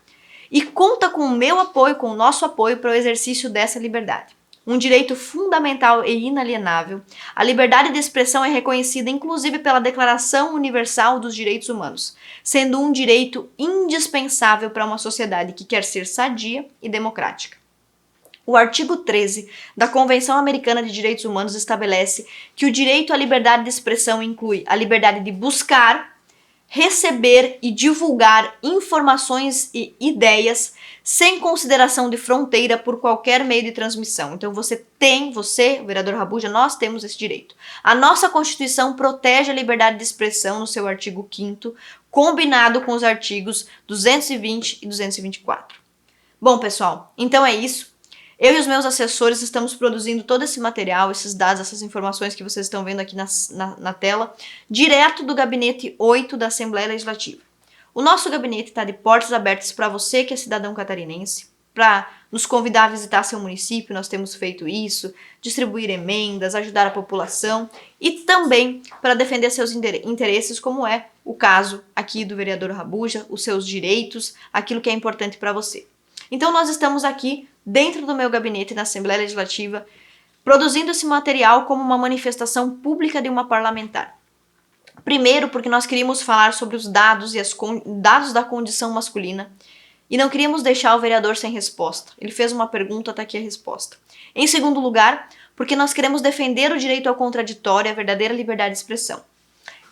E conta com o meu apoio, com o nosso apoio para o exercício dessa liberdade. um direito fundamental e inalienável. A liberdade de expressão é reconhecida inclusive pela Declaração Universal dos Direitos Humanos, sendo um direito indispensável para uma sociedade que quer ser sadia e democrática. O artigo 13 da Convenção Americana de Direitos Humanos estabelece que o direito à liberdade de expressão inclui a liberdade de buscar, receber e divulgar informações e ideias sem consideração de fronteira por qualquer meio de transmissão. Então você, o vereador Rabuja, nós temos esse direito. A nossa Constituição protege a liberdade de expressão no seu artigo 5º, combinado com os artigos 220 e 224. Bom, pessoal, então é isso. Eu e os meus assessores estamos produzindo todo esse material, esses dados, essas informações que vocês estão vendo aqui na tela, direto do gabinete 8 da Assembleia Legislativa. O nosso gabinete está de portas abertas para você que é cidadão catarinense, para nos convidar a visitar seu município, nós temos feito isso, distribuir emendas, ajudar a população e também para defender seus interesses, como é o caso aqui do vereador Rabuja, os seus direitos, aquilo que é importante para você. Então nós estamos aqui dentro do meu gabinete na Assembleia Legislativa, produzindo esse material como uma manifestação pública de uma parlamentar. Primeiro, porque nós queríamos falar sobre os dados e dados da condição masculina e não queríamos deixar o vereador sem resposta. Ele fez uma pergunta, está aqui a resposta. Em segundo lugar, porque nós queremos defender o direito ao contraditório e a verdadeira liberdade de expressão.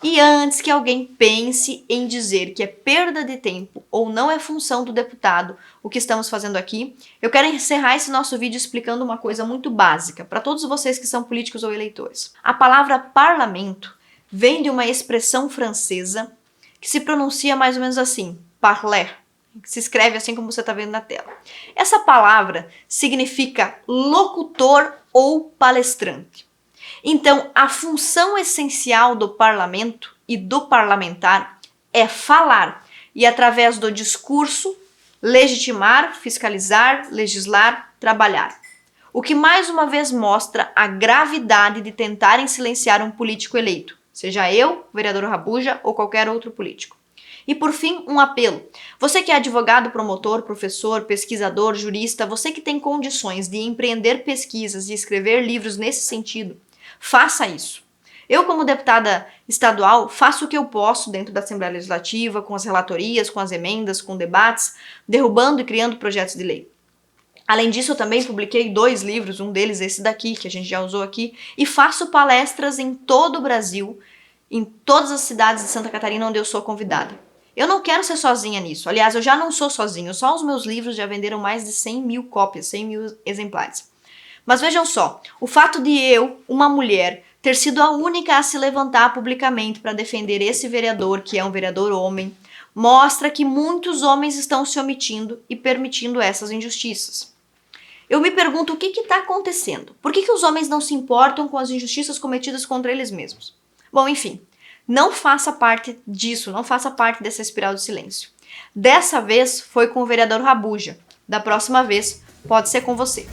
E antes que alguém pense em dizer que é perda de tempo ou não é função do deputado o que estamos fazendo aqui, eu quero encerrar esse nosso vídeo explicando uma coisa muito básica para todos vocês que são políticos ou eleitores. A palavra parlamento vem de uma expressão francesa que se pronuncia mais ou menos assim, parler, que se escreve assim como você está vendo na tela. Essa palavra significa locutor ou palestrante. Então, a função essencial do parlamento e do parlamentar é falar e, através do discurso, legitimar, fiscalizar, legislar, trabalhar. O que mais uma vez mostra a gravidade de tentarem silenciar um político eleito, seja eu, vereador Rabuja ou qualquer outro político. E por fim, um apelo. Você que é advogado, promotor, professor, pesquisador, jurista, você que tem condições de empreender pesquisas e escrever livros nesse sentido, faça isso. Eu, como deputada estadual, faço o que eu posso dentro da Assembleia Legislativa, com as relatorias, com as emendas, com debates, derrubando e criando projetos de lei. Além disso, eu também publiquei 2 livros, um deles esse daqui, que a gente já usou aqui, e faço palestras em todo o Brasil, em todas as cidades de Santa Catarina onde eu sou convidada. Eu não quero ser sozinha nisso. Aliás, eu já não sou sozinha. Só os meus livros já venderam mais de 100 mil cópias, 100 mil exemplares. Mas vejam só, o fato de eu, uma mulher, ter sido a única a se levantar publicamente para defender esse vereador, que é um vereador homem, mostra que muitos homens estão se omitindo e permitindo essas injustiças. Eu me pergunto o que está acontecendo. Por que os homens não se importam com as injustiças cometidas contra eles mesmos? Bom, enfim, não faça parte disso, não faça parte dessa espiral de silêncio. Dessa vez foi com o vereador Rabuja. Da próxima vez pode ser com você.